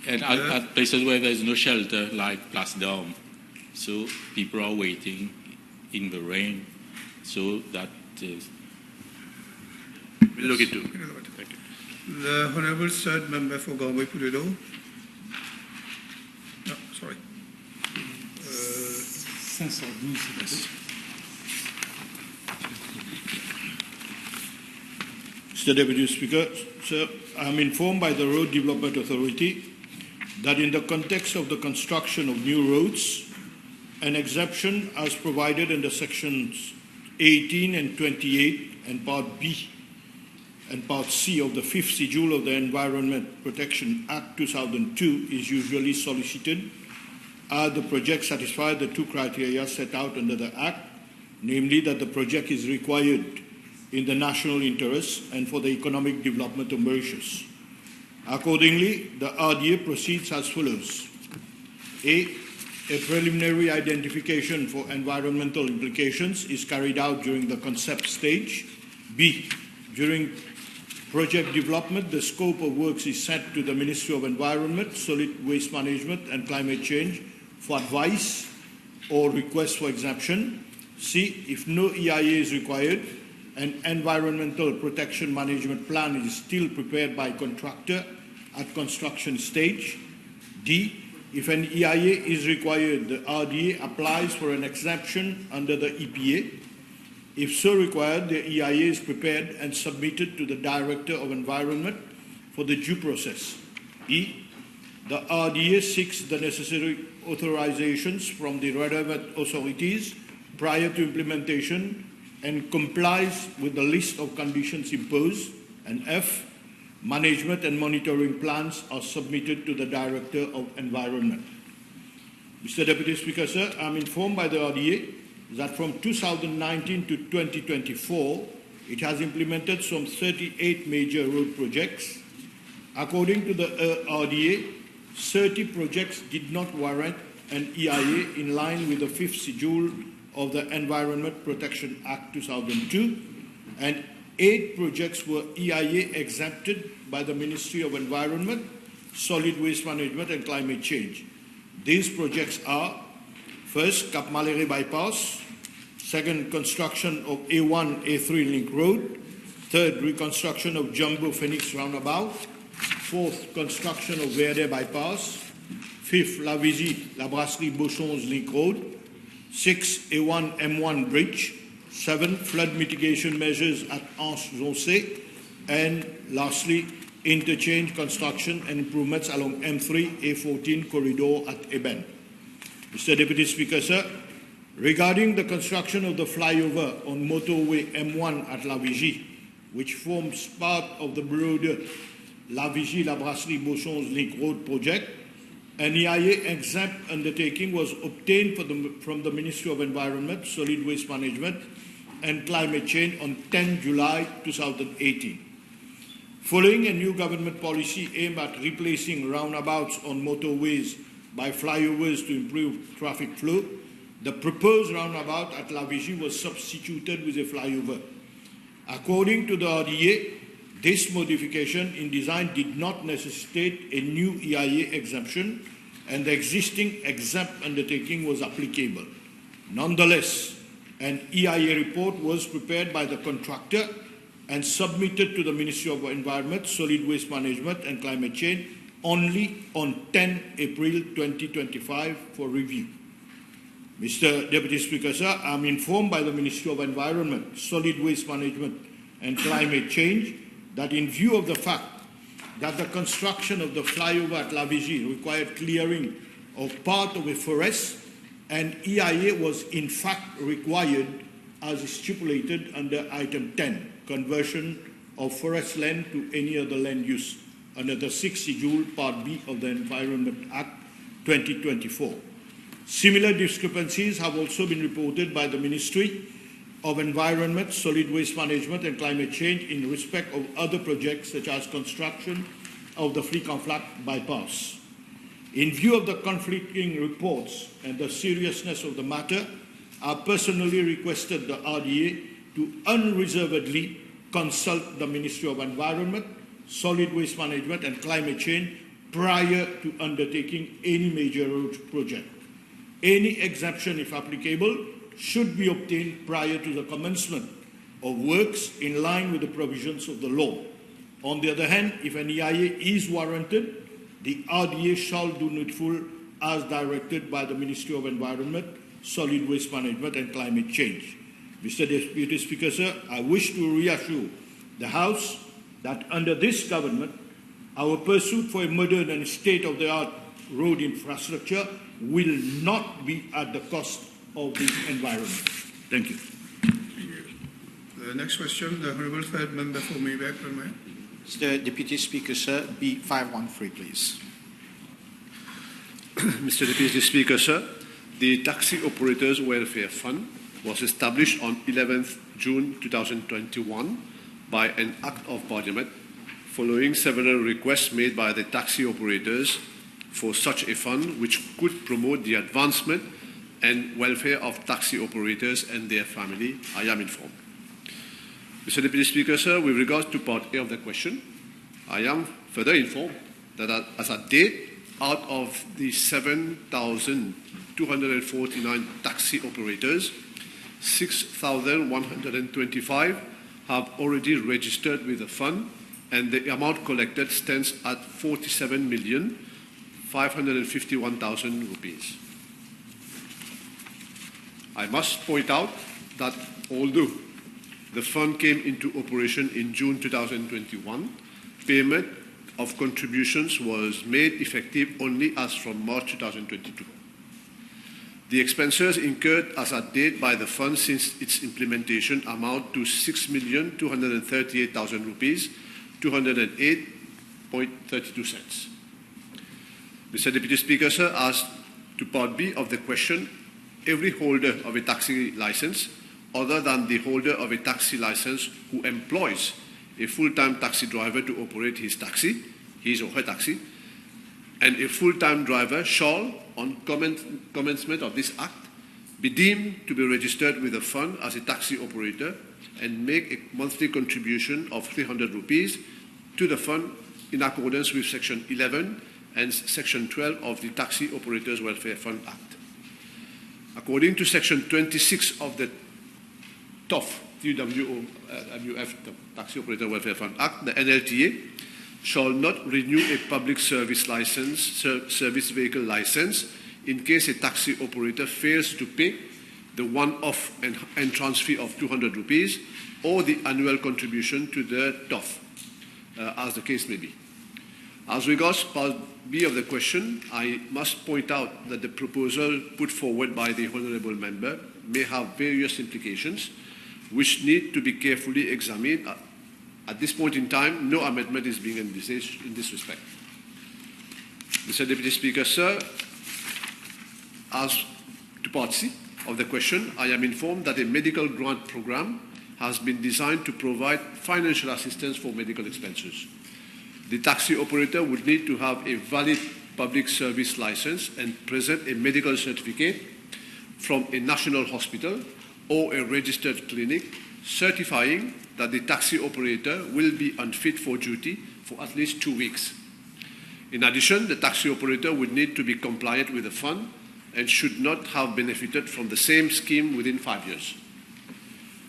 [SPEAKER 18] And at places where there's no shelter, like Place d'Armes, so people are waiting in the rain, so that
[SPEAKER 19] we'll look into it. Thank you.
[SPEAKER 2] The Honourable Third Member for Galway Pulido. No, sorry.
[SPEAKER 1] 512.
[SPEAKER 7] Mr. Deputy Speaker, sir, I am informed by the Road Development Authority that in the context of the construction of new roads, an exemption as provided in the sections 18 and 28 and Part B and Part C of the 5th Schedule of the Environment Protection Act 2002 is usually solicited as the project satisfies the two criteria set out under the Act, namely that the project is required in the national interest and for the economic development of Mauritius. Accordingly, the RDA proceeds as follows. A preliminary identification for environmental implications is carried out during the concept stage. B, during project development, the scope of works is sent to the Ministry of Environment, Solid Waste Management and Climate Change for advice or request for exemption. C, if no EIA is required, an environmental protection management plan is still prepared by contractor at construction stage. D, if an EIA is required, the RDA applies for an exemption under the EPA. If so required, the EIA is prepared and submitted to the Director of Environment for the due process. E, the RDA seeks the necessary authorizations from the relevant authorities prior to implementation and complies with the list of conditions imposed. And F, management and monitoring plans are submitted to the Director of Environment. Mr. Deputy Speaker, sir, I'm informed by the RDA that from 2019 to 2024, it has implemented some 38 major road projects. According to the RDA, 30 projects did not warrant an EIA in line with the 5th schedule of the Environment Protection Act 2002, and 8 projects were EIA exempted by the Ministry of Environment, Solid Waste Management and Climate Change. These projects are: first, Cap Malere Bypass; second, construction of A1, A3 Link Road; third, reconstruction of Jumbo Phoenix Roundabout; fourth, construction of Verde Bypass; fifth, La Vigie, La Brasserie Beauchon's Link Road; sixth, A1, M1 Bridge; seventh, flood mitigation measures at Anse-Zoncé; and lastly, interchange construction and improvements along M3, A14 corridor at Eben. Mr. Deputy Speaker, sir, regarding the construction of the flyover on motorway M1 at La Vigie, which forms part of the broader La Vigie-La Brasserie Beauchon's Link Road project, an EIA exempt undertaking was obtained from the Ministry of Environment, Solid Waste Management and Climate Change on 10 July 2018. Following a new government policy aimed at replacing roundabouts on motorways by flyovers to improve traffic flow, the proposed roundabout at La Vigie was substituted with a flyover. According to the RDA, this modification in design did not necessitate a new EIA exemption, and the existing exempt undertaking was applicable. Nonetheless, an EIA report was prepared by the contractor and submitted to the Ministry of Environment, Solid Waste Management and Climate Change only on 10 April 2025 for review. Mr. Deputy Speaker, sir, I'm informed by the Ministry of Environment, Solid Waste Management and Climate Change that in view of the fact that the construction of the flyover at La Vigie required clearing of part of a forest, an EIA was in fact required as stipulated under item 10, conversion of forest land to any other land use under the 6th schedule part B of the Environment Act 2024. Similar discrepancies have also been reported by the Ministry of Environment, Solid Waste Management and Climate Change in respect of other projects such as construction of the Flic-en-Flac bypass. In view of the conflicting reports and the seriousness of the matter, I personally requested the RDA to unreservedly consult the Ministry of Environment, Solid Waste Management and Climate Change prior to undertaking any major road project. Any exemption, if applicable, should be obtained prior to the commencement of works in line with the provisions of the law. On the other hand, if an EIA is warranted, the RDA shall do needful as directed by the Ministry of Environment, Solid Waste Management and Climate Change. Mr. Deputy Speaker, sir, I wish to reassure the House that under this government, our pursuit for a modern and state-of-the-art road infrastructure will not be at the cost of the environment. Thank you.
[SPEAKER 2] The next question, the Honourable Third Member for Mayback.
[SPEAKER 20] Mr. Deputy Speaker, sir, B513, please.
[SPEAKER 19] Mr. Deputy Speaker, sir, the Taxi Operators Welfare Fund was established on 11th June 2021 by an Act of Parliament, following several requests made by the taxi operators for such a fund which could promote the advancement and welfare of taxi operators and their family, I am informed. Mr. Deputy Speaker, sir, with regards to part A of the question, I am further informed that as at date, out of the 7,249 taxi operators, 6,125 have already registered with the fund, and the amount collected stands at 47,551,000 rupees. I must point out that although the fund came into operation in June 2021, payment of contributions was made effective only as from March 2022. The expenses incurred as at date by the fund since its implementation amount to 6,238,000 rupees, 208.32 cents. Mr. Deputy Speaker, sir, as to part B of the question, every holder of a taxi license, other than the holder of a taxi license who employs a full-time taxi driver to operate his taxi, his or her taxi, and a full-time driver shall, on commencement of this act, be deemed to be registered with the fund as a taxi operator and make a monthly contribution of 300 rupees to the fund in accordance with Section 11 and Section 12 of the Taxi Operators Welfare Fund Act. According to Section 26 of the TOF, TWF, the Taxi Operator Welfare Fund Act, the NLTA shall not renew a public service license, service vehicle license, in case a taxi operator fails to pay the one-off entrance fee of 200 rupees or the annual contribution to the TOF, as the case may be. As regards part B of the question, I must point out that the proposal put forward by the Honourable Member may have various implications which need to be carefully examined. At this point in time, no amendment is being envisaged in this respect. Mr. Deputy Speaker, sir, as to part C of the question, I am informed that a medical grant program has been designed to provide financial assistance for medical expenses. The taxi operator would need to have a valid public service license and present a medical certificate from a national hospital or a registered clinic certifying that the taxi operator will be unfit for duty for at least 2 weeks. In addition, the taxi operator would need to be compliant with the fund and should not have benefited from the same scheme within 5 years.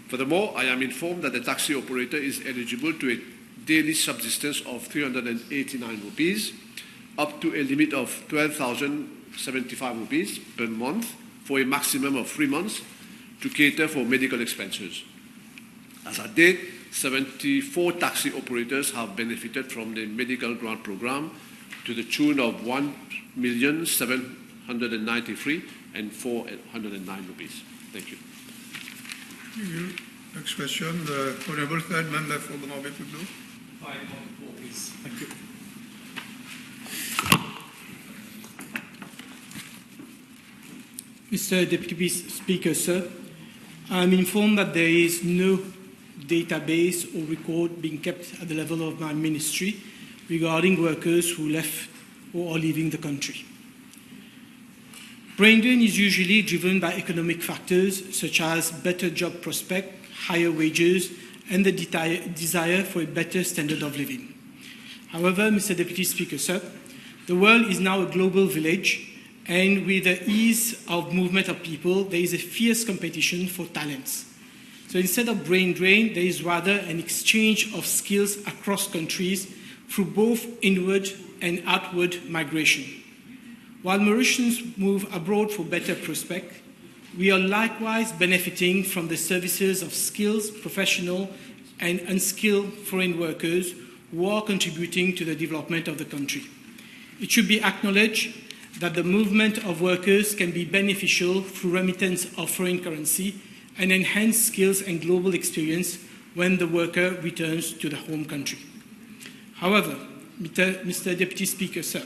[SPEAKER 19] Furthermore, I am informed that the taxi operator is eligible to a daily subsistence of 389 rupees, up to a limit of 12,075 rupees per month for a maximum of 3 months to cater for medical expenses. As at date, 74 taxi operators have benefited from the medical grant program to the tune of 1,793,409 rupees. Thank you.
[SPEAKER 2] Thank you. Next question, the Honourable Third Member for Granby-Puddle.
[SPEAKER 1] Thank you. Mr. Deputy Speaker, sir, I'm informed that there is no database or record being kept at the level of my ministry regarding workers who left or are leaving the country. Brain drain is usually driven by economic factors such as better job prospect, higher wages, and the desire for a better standard of living. However, Mr. Deputy Speaker, sir, the world is now a global village, and with the ease of movement of people, there is a fierce competition for talents. So instead of brain drain, there is rather an exchange of skills across countries through both inward and outward migration. While Mauritians move abroad for better prospect, we are likewise benefiting from the services of skilled, professional, and unskilled foreign workers who are contributing to the development of the country. It should be acknowledged that the movement of workers can be beneficial through remittance of foreign currency and enhanced skills and global experience when the worker returns to the home country. However, Mr. Deputy Speaker, sir,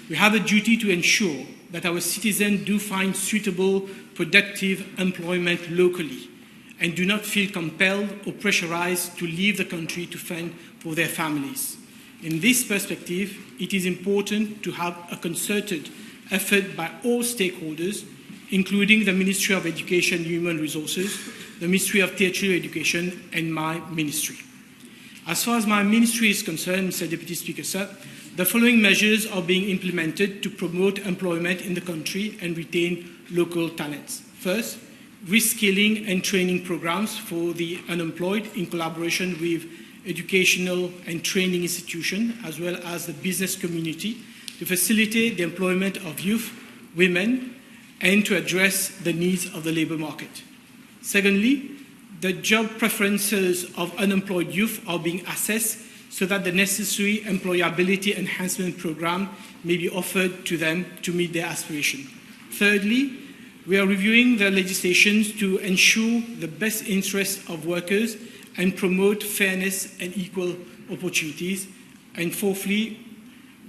[SPEAKER 1] We have a duty to ensure that our citizens do find suitable, productive employment locally and do not feel compelled or pressurized to leave the country to fend for their families. In this perspective, it is important to have a concerted effort by all stakeholders, including the Ministry of Education and Human Resources, the Ministry of Tertiary Education, and my ministry. As far as my ministry is concerned, Mr. Deputy Speaker, sir, the following measures are being implemented to promote employment in the country and retain local talents. First, reskilling and training programs for the unemployed in collaboration with educational and training institutions as well as the business community to facilitate the employment of youth, women, and to address the needs of the labour market. Secondly, the job preferences of unemployed youth are being assessed so that the necessary employability enhancement program may be offered to them to meet their aspiration. Thirdly, we are reviewing the legislations to ensure the best interests of workers and promote fairness and equal opportunities. And fourthly,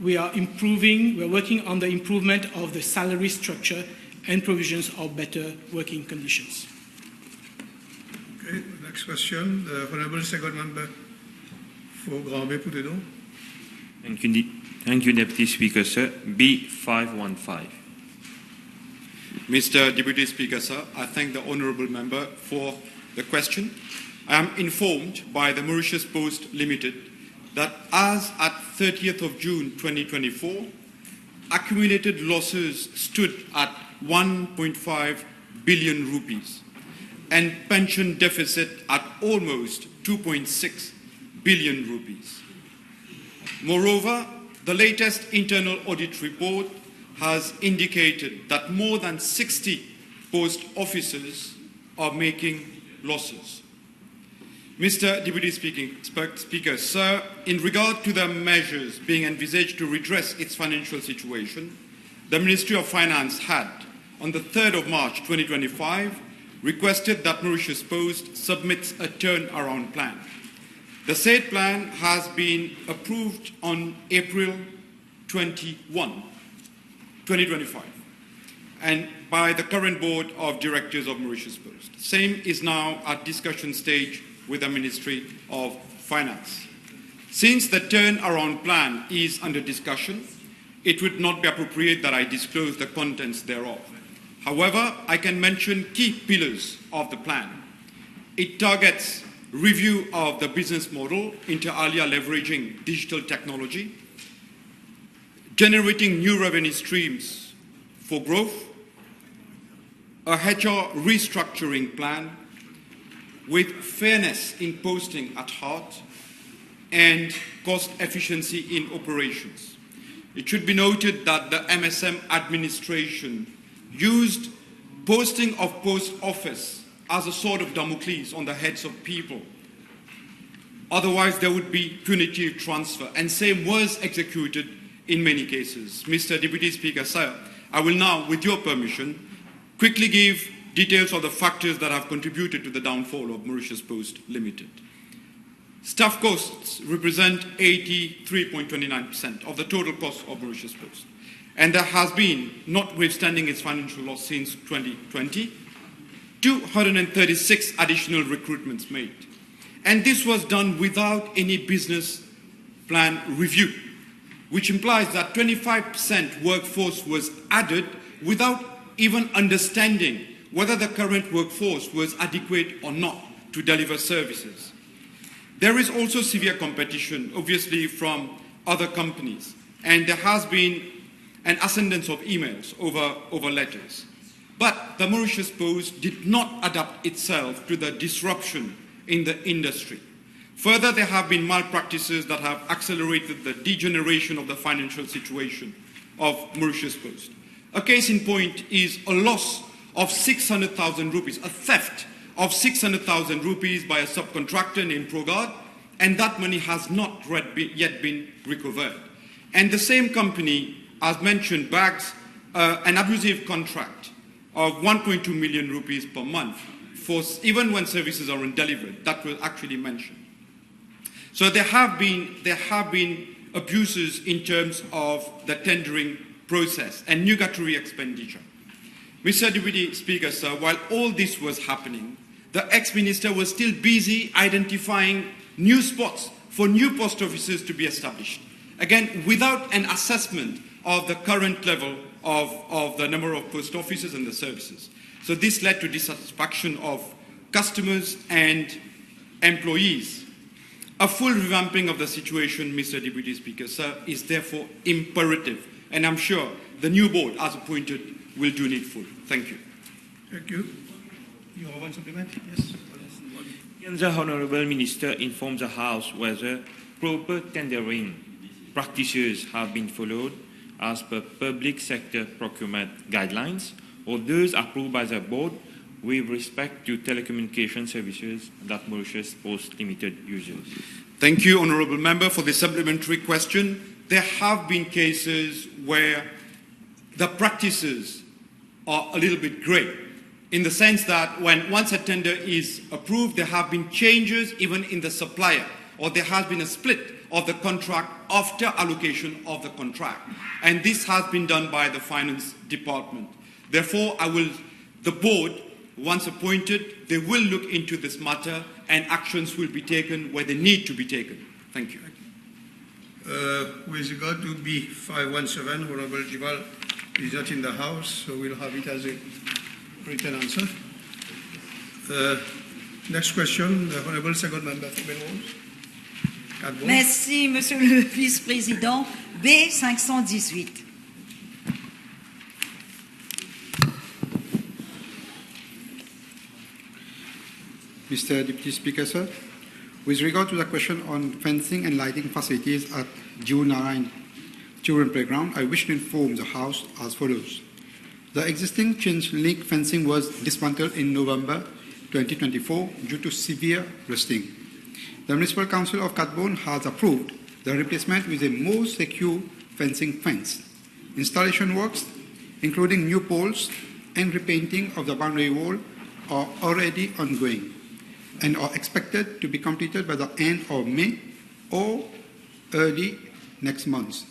[SPEAKER 1] we are working on the improvement of the salary structure and provisions of better working conditions.
[SPEAKER 2] Okay, next question, the Honourable Second Member for Grand Bay Poutedon.
[SPEAKER 17] Thank you, Deputy Speaker, sir. B515.
[SPEAKER 15] Mr. Deputy Speaker, sir, I thank the Honourable Member for the question. I am informed by the Mauritius Post Limited that as at 30th of June 2024, accumulated losses stood at 1.5 billion rupees and pension deficit at almost 2.6 billion rupees. Moreover, the latest internal audit report has indicated that more than 60 post offices are making losses. Mr. Deputy Speaker, sir, in regard to the measures being envisaged to redress its financial situation, the Ministry of Finance had, on the 3rd of March 2025, requested that Mauritius Post submits a turnaround plan. The said plan has been approved on April 21, 2025, and by the current board of directors of Mauritius Post. Same is now at discussion stage with the Ministry of Finance. Since the turnaround plan is under discussion, it would not be appropriate that I disclose the contents thereof. However, I can mention key pillars of the plan. It targets review of the business model, inter alia leveraging digital technology, generating new revenue streams for growth, a HR restructuring plan with fairness in posting at heart, and cost efficiency in operations. It should be noted that the MSM administration used posting of post office as a sword of Damocles on the heads of people. Otherwise, there would be punitive transfer, and same was executed in many cases. Mr. Deputy Speaker, sir, I will now, with your permission, quickly give details of the factors that have contributed to the downfall of Mauritius Post Limited. Staff costs represent 83.29% of the total cost of Mauritius Post. And there has been, notwithstanding its financial loss since 2020, 236 additional recruitments made. And this was done without any business plan review, which implies that 25% workforce was added without even understanding whether the current workforce was adequate or not to deliver services. There is also severe competition, obviously, from other companies, and there has been an ascendance of emails over letters. But the Mauritius Post did not adapt itself to the disruption in the industry. Further, there have been malpractices that have accelerated the degeneration of the financial situation of Mauritius Post. A case in point is a loss of 600,000 rupees, a theft of 600,000 rupees by a subcontractor named Progard, and that money has not yet been recovered. And the same company, as mentioned, bags an abusive contract of 1.2 million rupees per month, for even when services are undelivered. That was actually mentioned. So there have been abuses in terms of the tendering process and nugatory expenditure. Mr. Deputy Speaker, sir, while all this was happening, the ex-minister was still busy identifying new spots for new post offices to be established. Again, without an assessment of the current level of the number of post offices and the services. So this led to dissatisfaction of customers and employees. A full revamping of the situation, Mr. Deputy Speaker, sir, is therefore imperative, and I'm sure the new board, as appointed, will do needful. Thank you.
[SPEAKER 2] Thank you. You have one supplement? Yes.
[SPEAKER 17] The Honourable Minister informs the House whether proper tendering practices have been followed as per public sector procurement guidelines or those approved by the board with respect to telecommunication services that Mauritius posts limited users.
[SPEAKER 15] Thank you, Honourable Member, for the supplementary question. There have been cases where the practices are a little bit grey, in the sense that once a tender is approved, there have been changes even in the supplier, or there has been a split of the contract after allocation of the contract. And this has been done by the Finance Department. Therefore, the board, once appointed, they will look into this matter and actions will be taken where they need to be taken. Thank you.
[SPEAKER 2] With regard to B517, Honorable Jibal is not in the House, so we'll have it as a written answer. Next question, the Honorable Second Member for Belrose.
[SPEAKER 8] Merci, Monsieur le Vice-président. B518.
[SPEAKER 5] Mr. Deputy Speaker, sir, with regard to the question on fencing and lighting facilities at June Children Playground, I wish to inform the House as follows. The existing chain-link fencing was dismantled in November 2024 due to severe rusting. The Municipal Council of Katbon has approved the replacement with a more secure fencing fence. Installation works, including new poles and repainting of the boundary wall, are already ongoing and are expected to be completed by the end of May or early next month,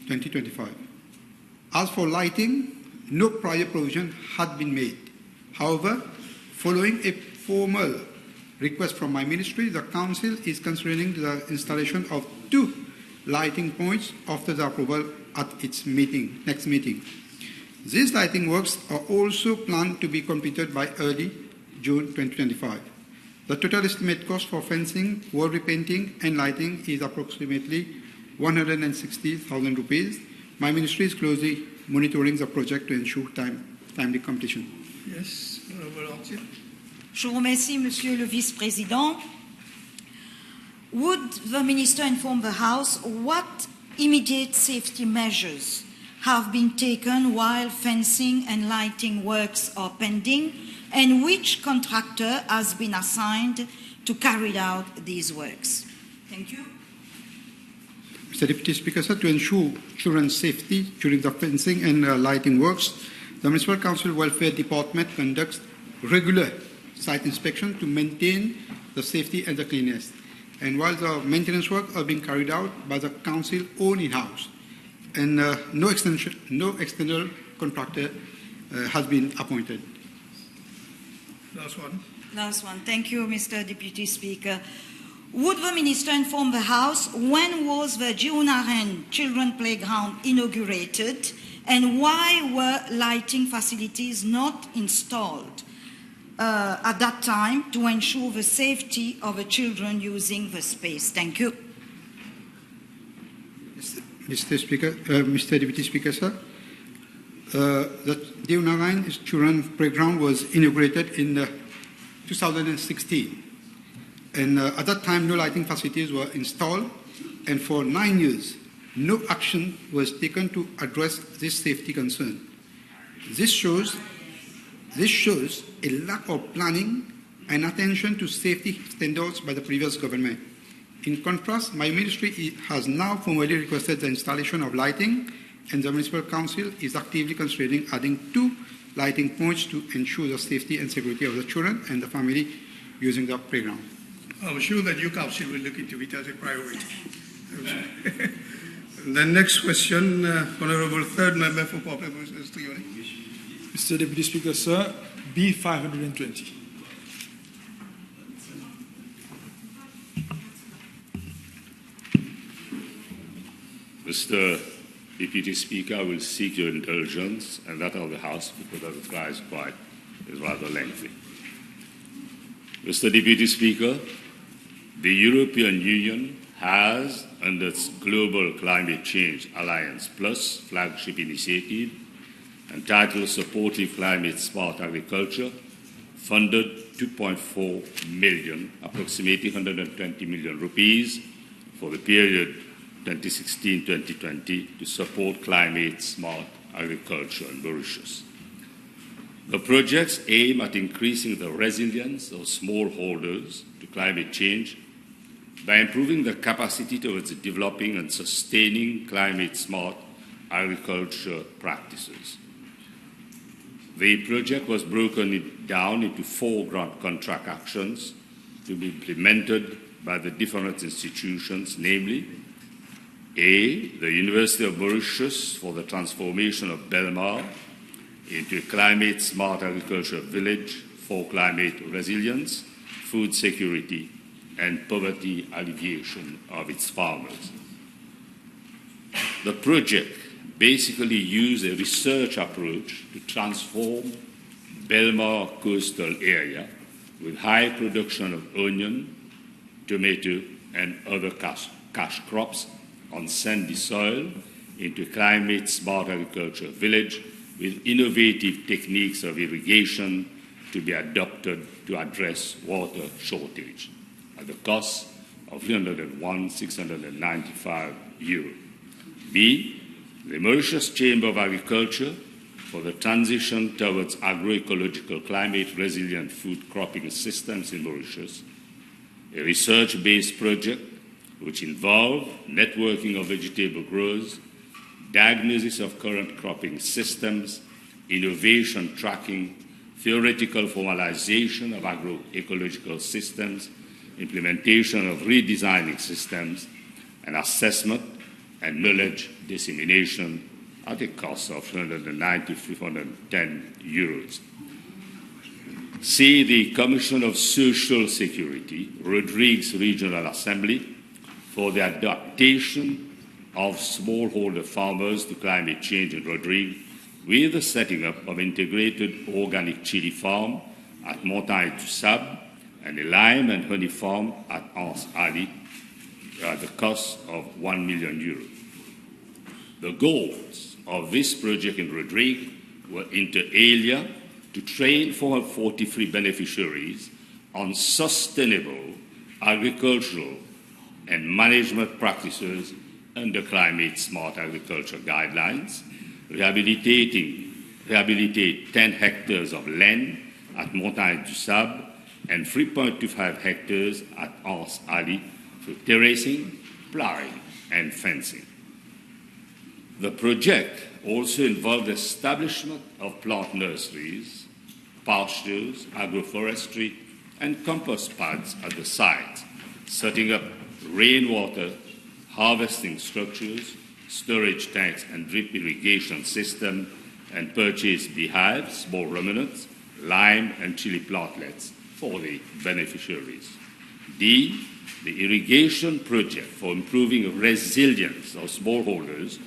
[SPEAKER 5] 2025. As for lighting, no prior provision had been made. However, following a formal request from my ministry, the Council is considering the installation of 2 lighting points after the approval at its next meeting. These lighting works are also planned to be completed by early June 2025. The total estimate cost for fencing, wall repainting and lighting is approximately 160,000 rupees. My ministry is closely monitoring the project to ensure timely completion.
[SPEAKER 2] Yes, Honorable Artier.
[SPEAKER 8] Je vous remercie, Monsieur le Vice-président. Would the Minister inform the House what immediate safety measures have been taken while fencing and lighting works are pending, and which contractor has been assigned to carry out these works? Thank you.
[SPEAKER 5] Mr. Deputy Speaker, sir, to ensure children's safety during the fencing and lighting works, the Municipal Council Welfare Department conducts regular site inspection to maintain the safety and the cleanliness. And while the maintenance work are being carried out by the Council own in-house, and no external contractor has been appointed.
[SPEAKER 2] Last one.
[SPEAKER 8] Last one. Thank you, Mr. Deputy Speaker. Would the Minister inform the House when was the Jiunaren Children Playground inaugurated, and why were lighting facilities not installed at that time to ensure the safety of the children using the space? Thank you.
[SPEAKER 5] Mr. Deputy Speaker, sir, the Jiunaren Children Playground was inaugurated in 2016. And at that time, no lighting facilities were installed, and for 9 years, no action was taken to address this safety concern. This shows a lack of planning and attention to safety standards by the previous government. In contrast, my ministry has now formally requested the installation of lighting, and the Municipal Council is actively considering adding 2 lighting points to ensure the safety and security of the children and the family using the playground.
[SPEAKER 2] I'm sure that your council will look into it as a priority. The next question, Honorable Third Member for Public Service.
[SPEAKER 21] Mr. Deputy Speaker, sir, B520.
[SPEAKER 22] Mr. Deputy Speaker, I will seek your indulgence and that of the House because the reply is rather lengthy. Mr. Deputy Speaker, the European Union has, under its Global Climate Change Alliance Plus flagship initiative entitled Supporting Climate Smart Agriculture, funded 2.4 million, approximately 120 million rupees for the period 2016-2020 to support climate smart agriculture in Mauritius. The projects aim at increasing the resilience of smallholders to climate change by improving the capacity towards developing and sustaining climate smart agriculture practices. The project was broken down into 4 grant contract actions to be implemented by the different institutions, namely A, the University of Mauritius for the transformation of Belmar into a climate-smart agriculture village for climate resilience, food security, and poverty alleviation of its farmers. The project basically used a research approach to transform Belmar coastal area with high production of onion, tomato, and other cash crops on sandy soil into a climate-smart agriculture village with innovative techniques of irrigation to be adopted to address water shortage at the cost of 301,695 euro. B, the Mauritius Chamber of Agriculture for the transition towards agroecological climate-resilient food cropping systems in Mauritius, a research-based project which involved networking of vegetable growers, diagnosis of current cropping systems, innovation tracking, theoretical formalization of agroecological systems, implementation of redesigning systems, and assessment and knowledge dissemination at a cost of 310 euros. C, the Commission of Social Security, Rodrigues Regional Assembly, for the adaptation of smallholder farmers to climate change in Rodrigues, with the setting up of integrated organic chili farm at Montagne du Sable and a lime and honey farm at Anse Ali at the cost of 1 million euros. The goals of this project in Rodrigues were inter alia to train 443 beneficiaries on sustainable agricultural and management practices under climate-smart agriculture guidelines, rehabilitate 10 hectares of land at Montagne du Sable and 3.25 hectares at Anse Ali through terracing, ploughing, and fencing. The project also involved the establishment of plant nurseries, pastures, agroforestry, and compost pads at the site, setting up rainwater harvesting structures, storage tanks, and drip irrigation system, and purchase beehives, small ruminants, lime and chili plantlets for the beneficiaries. D, the irrigation project for improving resilience of smallholders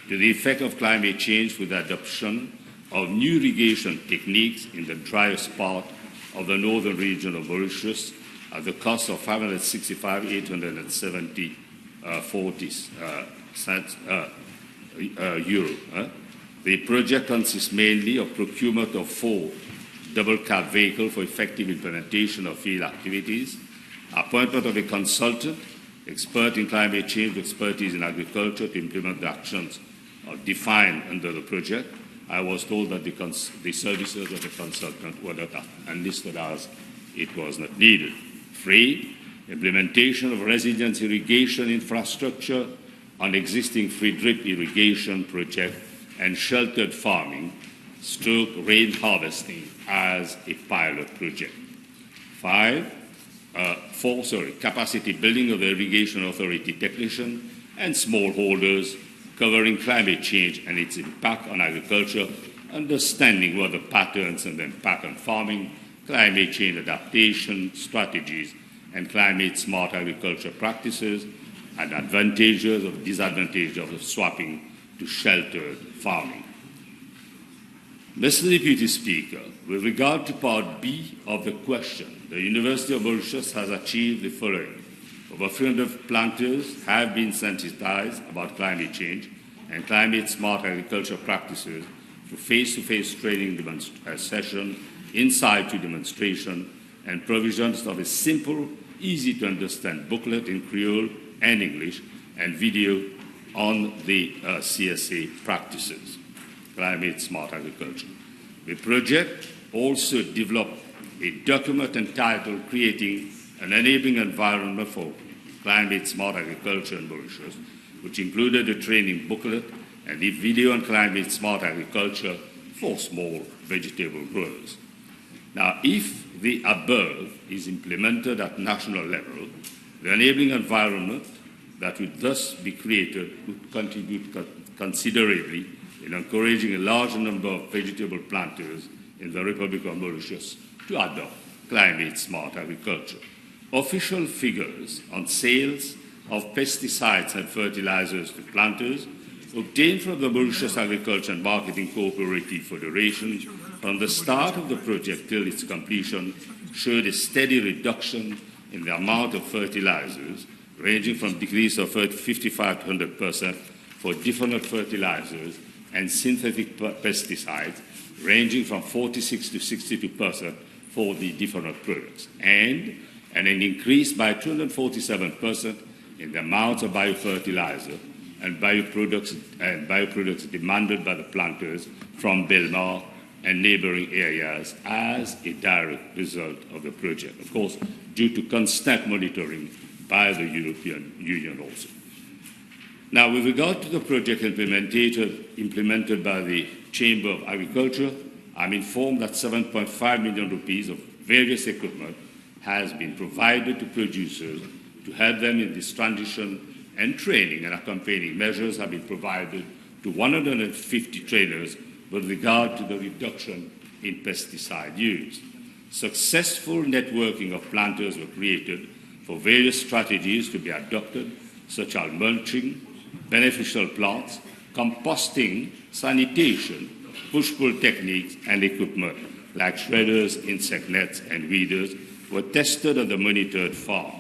[SPEAKER 22] to the effect of climate change with the adoption of new irrigation techniques in the driest part of the northern region of Mauritius at the cost of 565,870 euro. The project consists mainly of procurement of 4 double-cab vehicles for effective implementation of field activities, appointment of a consultant, expert in climate change, expertise in agriculture to implement the actions defined under the project. I was told that the services of the consultant were not enlisted as it was not needed. 3, implementation of resilience irrigation infrastructure on existing free drip irrigation project and sheltered farming, rain harvesting as a pilot project. 4, capacity building of the irrigation authority technician and smallholders covering climate change and its impact on agriculture, understanding weather patterns and the impact on farming, climate change adaptation strategies, and climate-smart agriculture practices, and advantages or disadvantages of swapping to sheltered farming. Mr. Deputy Speaker, with regard to Part B of the question, the University of Mauritius has achieved the following. Over 300 planters have been sensitized about climate change and climate-smart agriculture practices through face-to-face training session, in-situ demonstration, and provisions of a simple, easy-to-understand booklet in Creole and English and video on the CSA practices, climate-smart agriculture. The project also developed a document entitled Creating an Enabling Environment for Climate-Smart Agriculture in Mauritius, which included a training booklet and a video on climate-smart agriculture for small vegetable growers. Now, if the above is implemented at national level, the enabling environment that would thus be created would contribute considerably in encouraging a large number of vegetable planters in the Republic of Mauritius to adopt climate-smart agriculture. Official figures on sales of pesticides and fertilizers to planters obtained from the Mauritius Agriculture and Marketing Cooperative Federation from the start of the project till its completion showed a steady reduction in the amount of fertilizers, ranging from decrease of 55 to 100% for different fertilizers and synthetic pesticides, ranging from 46 to 62% for the different products, and an increase by 247% in the amount of biofertilizer and bioproducts demanded by the planters from Belmar and neighboring areas as a direct result of the project. Of course, due to constant monitoring by the European Union also. Now, with regard to the project implemented by the Chamber of Agriculture, I'm informed that 7.5 million rupees of various equipment has been provided to producers to help them in this transition, and training and accompanying measures have been provided to 150 trainers with regard to the reduction in pesticide use. Successful networking of planters were created for various strategies to be adopted, such as mulching, beneficial plants, composting, sanitation, push-pull techniques, and equipment like shredders, insect nets, and weeders were tested on the monitored farm.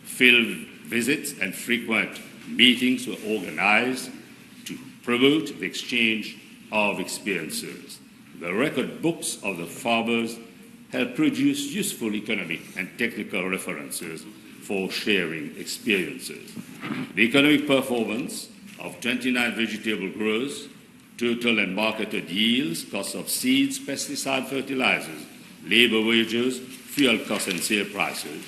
[SPEAKER 22] Field visits and frequent meetings were organized to promote the exchange of experiences. The record books of the farmers help produce useful economic and technical references for sharing experiences. The economic performance of 29 vegetable growers, total and marketed yields, cost of seeds, pesticide, fertilizers, labor wages, fuel costs and sale prices,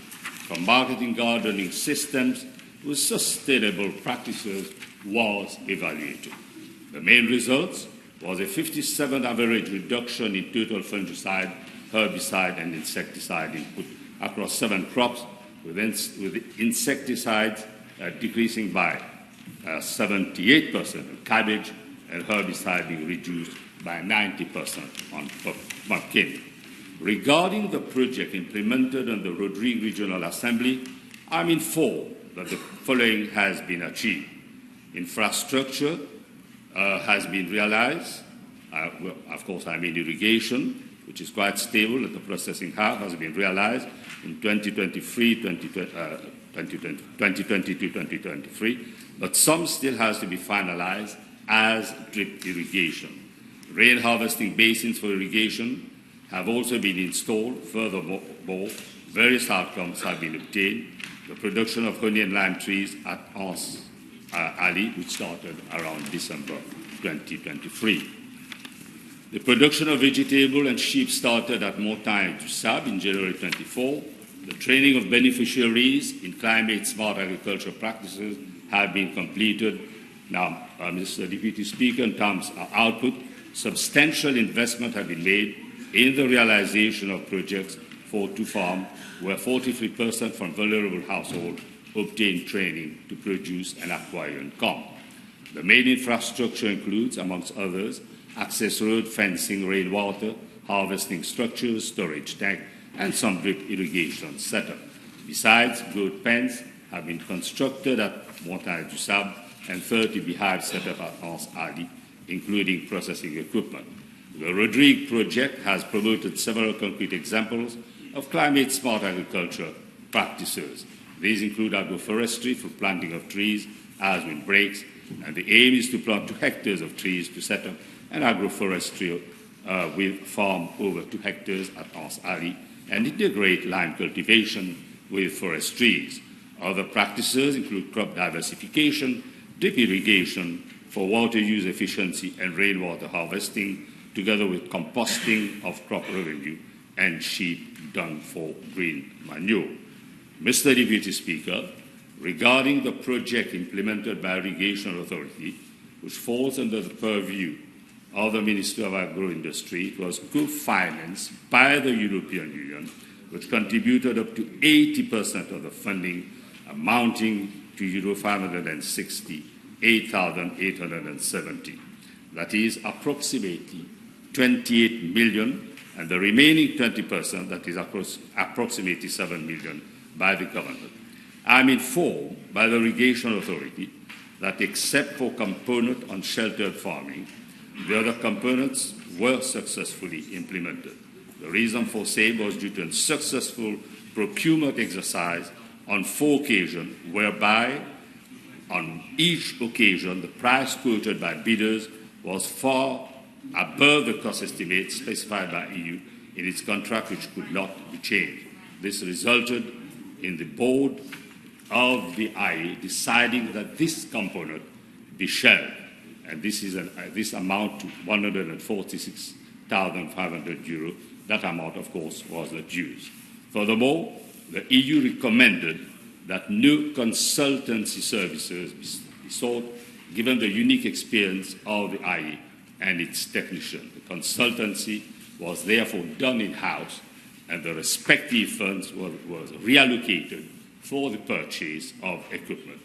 [SPEAKER 22] from marketing gardening systems with sustainable practices was evaluated. The main results was a 57 average reduction in total fungicide, herbicide and insecticide input across 7 crops, with insecticides decreasing by 78% on cabbage and herbicide being reduced by 90% on pumpkin. Regarding the project implemented on the Rodrigue Regional Assembly, I'm informed that the following has been achieved. Infrastructure has been realized. Of course, I mean irrigation, which is quite stable at the processing hub, has been realized in 2022-2023, but some still has to be finalized as drip irrigation. Rain harvesting basins for irrigation have also been installed. Furthermore, various outcomes have been obtained. The production of honey and lime trees at Anse Alley, which started around December 2023. The production of vegetable and sheep started at Montagne du Sable in January 24. The training of beneficiaries in climate-smart agriculture practices have been completed. Now, Mr. Deputy Speaker, in terms of output, substantial investment have been made in the realization of projects for to farm, where 43% from vulnerable households obtained training to produce and acquire income. The main infrastructure includes, amongst others, access road, fencing, rainwater, harvesting structures, storage tank, and some drip irrigation setup. Besides, goat pens have been constructed at Montagne du Sable and 30 beehives set up at Anse Ali, including processing equipment. The Rodrigue project has promoted several concrete examples of climate-smart agriculture practices. These include agroforestry for planting of trees as wind breaks, and the aim is to plant 2 hectares of trees to set up an agroforestry with farm over 2 hectares at Anse Ali and integrate lime cultivation with forest trees. Other practices include crop diversification, drip irrigation for water use efficiency and rainwater harvesting, together with composting of crop revenue and sheep dung for green manure. Mr. Deputy Speaker, regarding the project implemented by Irrigation Authority, which falls under the purview of the Minister of Agro-Industry, it was co-financed by the European Union, which contributed up to 80% of the funding, amounting to Euro 568,870. That is approximately 28 million, and the remaining 20%, that is approximately 7 million, by the government. I am informed by the Irrigation Authority that except for component on sheltered farming, the other components were successfully implemented. The reason for same was due to a successful procurement exercise on 4 occasions, whereby on each occasion the price quoted by bidders was far above the cost estimate specified by EU in its contract, which could not be changed. This resulted in the board of the IE deciding that this component be shelved, and this amount to 146,500 euros. That amount, of course, was not used. Furthermore, the EU recommended that no consultancy services be sought, given the unique experience of the IE and its technicians. The consultancy was therefore done in-house, and the respective funds was reallocated for the purchase of equipment.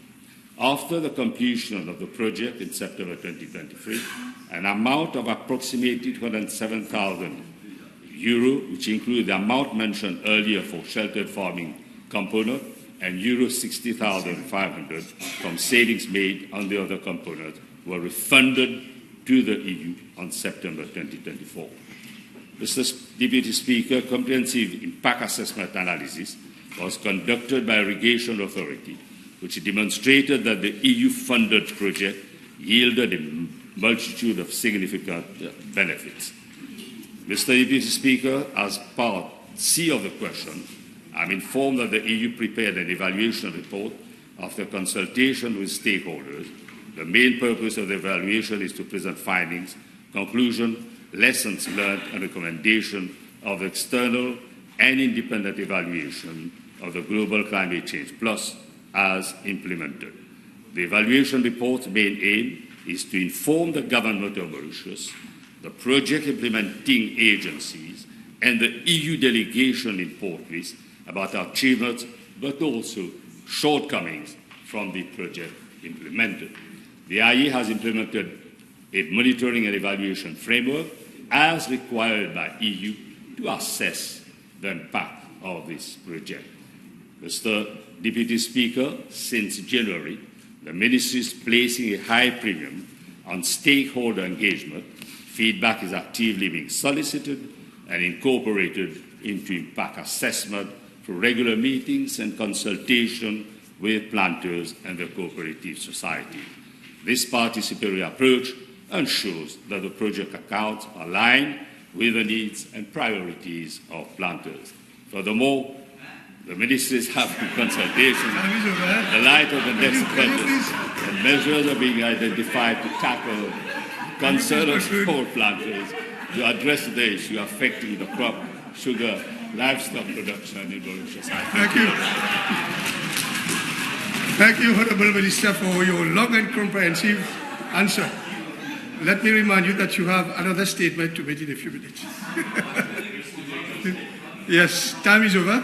[SPEAKER 22] After the completion of the project in September 2023, an amount of approximately 207,000 euro, which includes the amount mentioned earlier for sheltered farming component, and euro 60,500 from savings made on the other components, were refunded to the EU on September 2024. Mr. Deputy Speaker, comprehensive impact assessment analysis was conducted by Irrigation Authority, which demonstrated that the EU-funded project yielded a multitude of significant benefits. Mr. Deputy Speaker, as part C of the question, I'm informed that the EU prepared an evaluation report after consultation with stakeholders. The main purpose of the evaluation is to present findings, conclusions, lessons learned, and recommendation of external and independent evaluation of the global climate change plus as implemented. The evaluation report's main aim is to inform the government of Mauritius, the project implementing agencies, and the EU delegation in Port-Louis about our achievements, but also shortcomings from the project implemented. The IE has implemented a monitoring and evaluation framework as required by EU to assess the impact of this project. Mr. Deputy Speaker, since January, the Ministry is placing a high premium on stakeholder engagement. Feedback is actively being solicited and incorporated into impact assessment through regular meetings and consultation with planters and the cooperative society. This participatory approach ensures that the project accounts align with the needs and priorities of planters. Furthermore, the ministries have in consultation in the light of the next budget, and measures are being identified to tackle concern of small planters to address the issue affecting the crop, sugar, livestock production in Mauritius.
[SPEAKER 2] Thank you. Thank you, Honourable Minister, for your long and comprehensive answer. Let me remind you that you have another statement to make in a few minutes. Yes, time is over.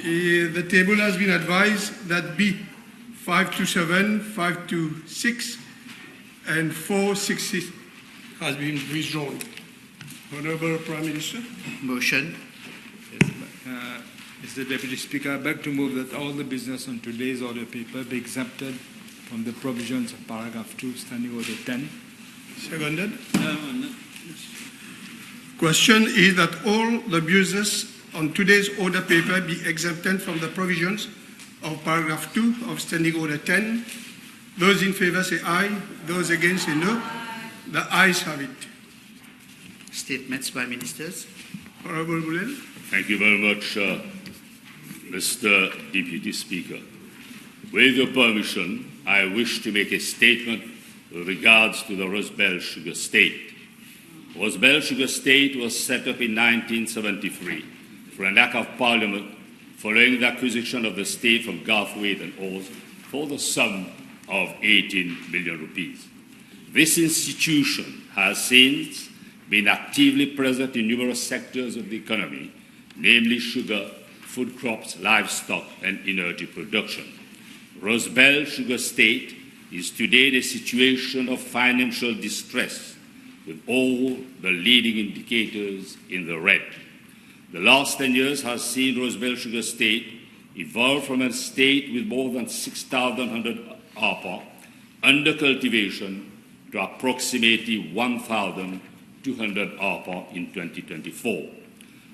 [SPEAKER 2] The table has been advised that B 527, 526, and 460 has been withdrawn. Honorable Prime Minister.
[SPEAKER 4] Motion.
[SPEAKER 21] Mr. Deputy Speaker, I beg to move that all the business on today's order paper be exempted from the provisions of paragraph 2, standing order 10.
[SPEAKER 2] Seconded. Question is that all the business on today's order paper be exempted from the provisions of paragraph 2 of standing order 10. Those in favor say aye. Those against say no. The ayes have it.
[SPEAKER 4] Statements by ministers.
[SPEAKER 2] Honorable Bulel.
[SPEAKER 22] Thank you very much, Mr. Deputy Speaker. With your permission, I wish to make a statement with regards to the Rosebel Sugar State. Rosebel Sugar State was set up in 1973 for an act of Parliament following the acquisition of the state from Garthwaite and Oz for the sum of 18 million rupees. This institution has since been actively present in numerous sectors of the economy, namely sugar, food crops, livestock, and energy production. Rosebel Sugar State is today in a situation of financial distress, with all the leading indicators in the red. The last 10 years has seen Rosebel Sugar State evolve from a state with more than 6,100 ARPA under cultivation to approximately 1,200 ARPA in 2024.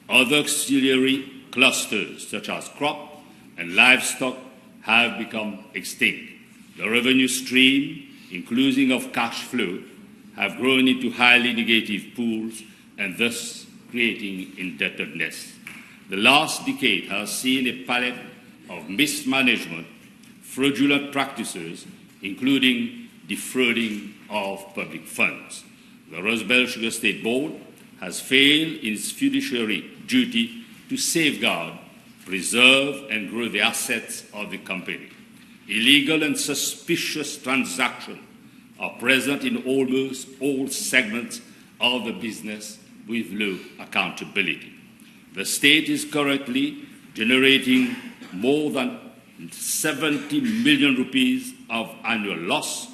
[SPEAKER 22] Other auxiliary clusters, such as crop and livestock, have become extinct. The revenue stream, including of cash flow, have grown into highly negative pools and thus creating indebtedness. The last decade has seen a palette of mismanagement, fraudulent practices, including defrauding of public funds. The Rosebel Sugar State Board has failed in its fiduciary duty to safeguard, preserve, and grow the assets of the company. Illegal and suspicious transactions are present in almost all segments of the business with low accountability. The state is currently generating more than 70 million rupees of annual loss,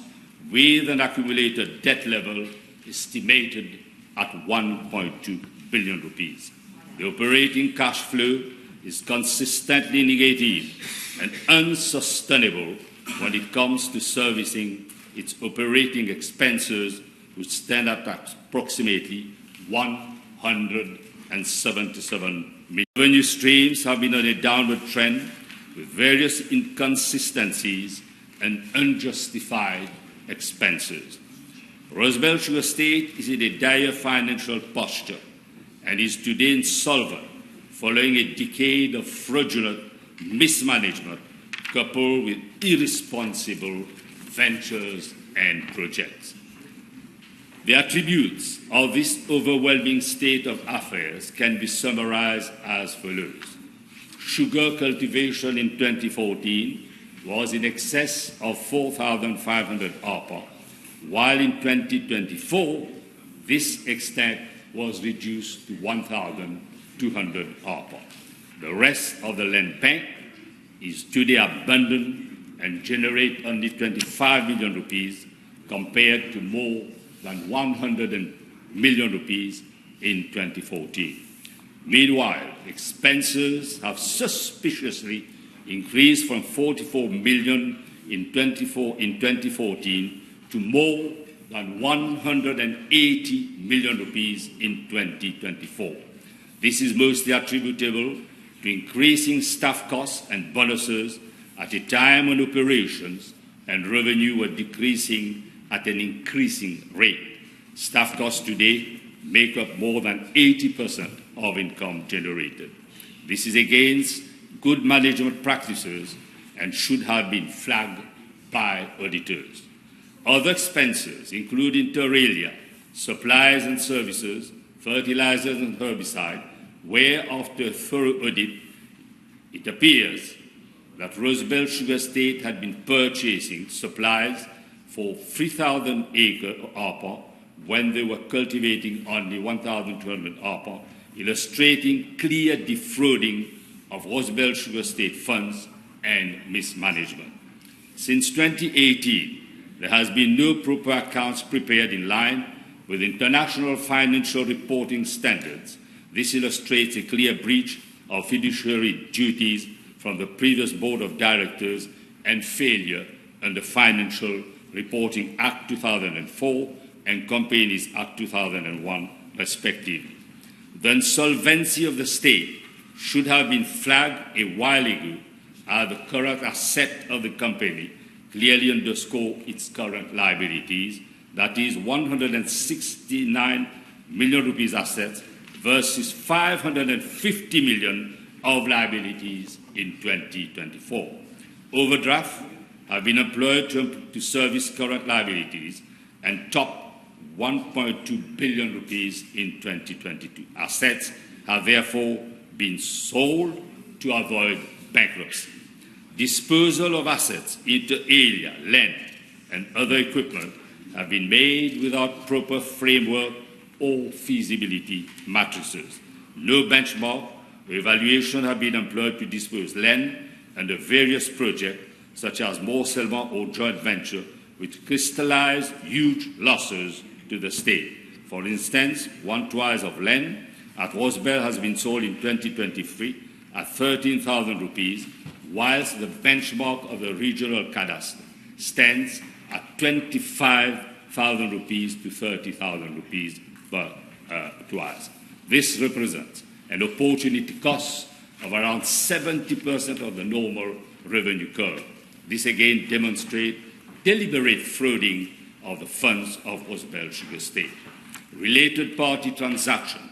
[SPEAKER 22] with an accumulated debt level estimated at 1.2 billion rupees. The operating cash flow is consistently negative and unsustainable when it comes to servicing its operating expenses, which stand at approximately 177 million. Revenue streams have been on a downward trend with various inconsistencies and unjustified expenses. Rosebel Sugar State is in a dire financial posture and is today insolvent following a decade of fraudulent mismanagement coupled with irresponsible ventures and projects. The attributes of this overwhelming state of affairs can be summarized as follows. Sugar cultivation in 2014 was in excess of 4,500 ARPA, while in 2024, this extent was reduced to 1,200 ARPA. The rest of the land bank is today abundant and generate only 25 million rupees compared to more than 100 million rupees in 2014. Meanwhile, expenses have suspiciously increased from 44 million in 2014 to more than 180 million rupees in 2024. This is mostly attributable to increasing staff costs and bonuses at a time when operations and revenue were decreasing at an increasing rate. Staff costs today make up more than 80% of income generated. This is against good management practices and should have been flagged by auditors. Other expenses, including inter alia, supplies and services, fertilizers and herbicide, where after a thorough audit, it appears that Rosebel Sugar State had been purchasing supplies for 3,000 acre ARPA when they were cultivating only 1,200 ARPA, illustrating clear defrauding of Rosebel Sugar State funds and mismanagement. Since 2018, there has been no proper accounts prepared in line with international financial reporting standards. This illustrates a clear breach of fiduciary duties from the previous Board of Directors and failure under Financial Reporting Act 2004 and Companies Act 2001, respectively. The insolvency of the state should have been flagged a while ago, as the current asset of the company clearly underscore its current liabilities, that is 169 million rupees assets versus 550 million of liabilities in 2024. Overdraft have been employed to service current liabilities and top 1.2 billion rupees in 2022. Assets have therefore been sold to avoid bankruptcy. Disposal of assets inter alia, land, and other equipment have been made without proper framework or feasibility matrices. No benchmark or evaluation have been employed to dispose land under various projects, such as morcellement or joint venture, which crystallize huge losses to the state. For instance, 1/3 of land at Rosebell has been sold in 2023 at 13,000 rupees, whilst the benchmark of the regional cadastre stands at 25,000 rupees to 30,000 rupees per twice. This represents an opportunity cost of around 70% of the normal revenue curve. This again demonstrates deliberate frauding of the funds of Rosebell Sugar Estate. Related party transaction,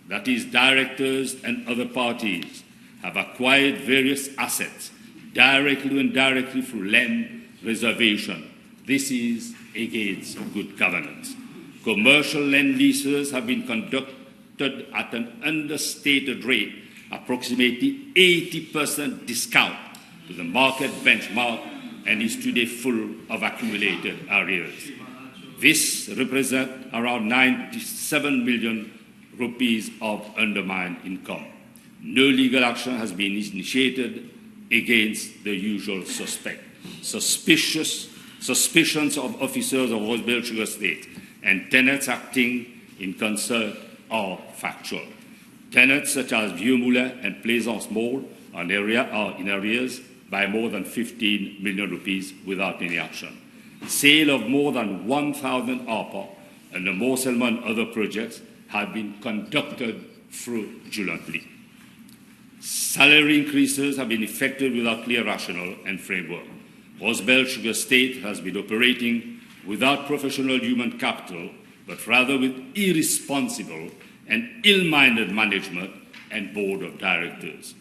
[SPEAKER 22] that is, directors and other parties, have acquired various assets directly and indirectly through land reservation. This is against good governance. Commercial land leases have been conducted at an understated rate, approximately 80% discount to the market benchmark, and is today full of accumulated arrears. This represents around 97 million rupees of undermined income. No legal action has been initiated against the usual suspect. Suspicions of officers of Rosebell Sugar Estate and tenants acting in concert are factual. Tenants such as Vieux Moulin and Plaisance Mall are in arrears by more than 15 million rupees without any action. Sale of more than 1,000 ARPA and the morcellement and other projects have been conducted fraudulently. Salary increases have been effected without clear rationale and framework. Rosebell Sugar Estate has been operating without professional human capital, but rather with irresponsible and ill-minded management and board of directors.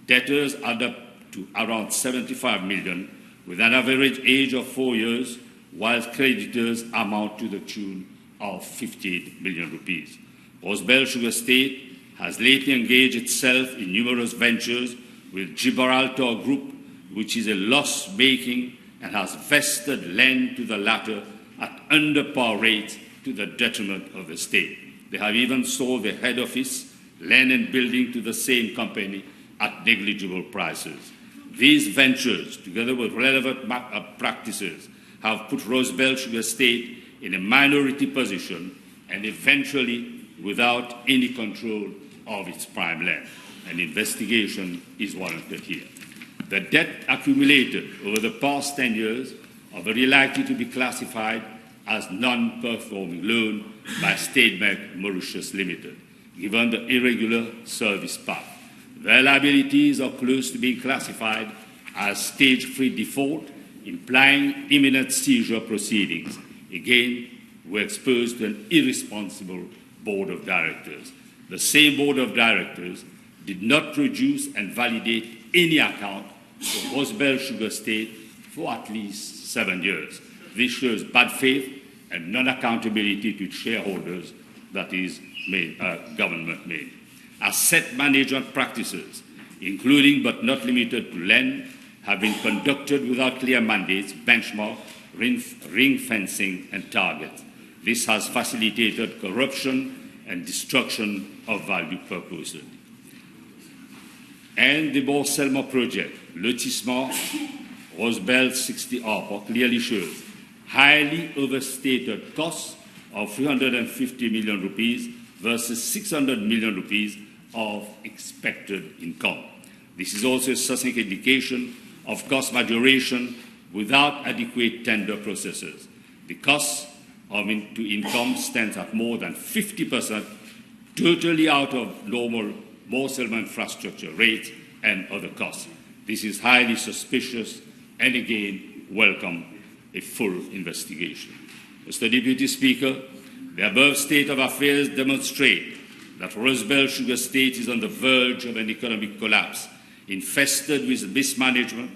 [SPEAKER 22] Debtors add up to around 75 million, with an average age of 4 years, whilst creditors amount to the tune of 58 million rupees. Rosebell Sugar Estate has lately engaged itself in numerous ventures with Gibraltar Group, which is a loss-making and has vested land to the latter at under par rates to the detriment of the state. They have even sold their head office, land and building to the same company at negligible prices. These ventures, together with relevant practices, have put Rosebell Sugar Estate in a minority position and eventually without any control of its prime land. An investigation is warranted here. The debt accumulated over the past 10 years are very likely to be classified as non-performing loan by State Bank Mauritius Limited, given the irregular service path. Their liabilities are close to being classified as stage 3 default, implying imminent seizure proceedings. Again, we're exposed to an irresponsible board of directors. The same board of directors did not produce and validate any account for Rosebell Sugar Estate for at least 7 years. This shows bad faith and non-accountability to shareholders, that is, government made. Asset management practices, including but not limited to land, have been conducted without clear mandates, benchmark, ring fencing, and targets. This has facilitated corruption and destruction of value purposes. And the morcellement project, lotissement, Rosebell 60 ARPA clearly shows highly overstated costs of 350 million rupees versus 600 million rupees of expected income. This is also a succinct indication of cost majoration without adequate tender processes. The cost to income stands at more than 50%, totally out of normal Morselman infrastructure rates and other costs. This is highly suspicious and again welcome a full investigation. Mr. Deputy Speaker, the above state of affairs demonstrate that Rosebell Sugar State is on the verge of an economic collapse, infested with mismanagement,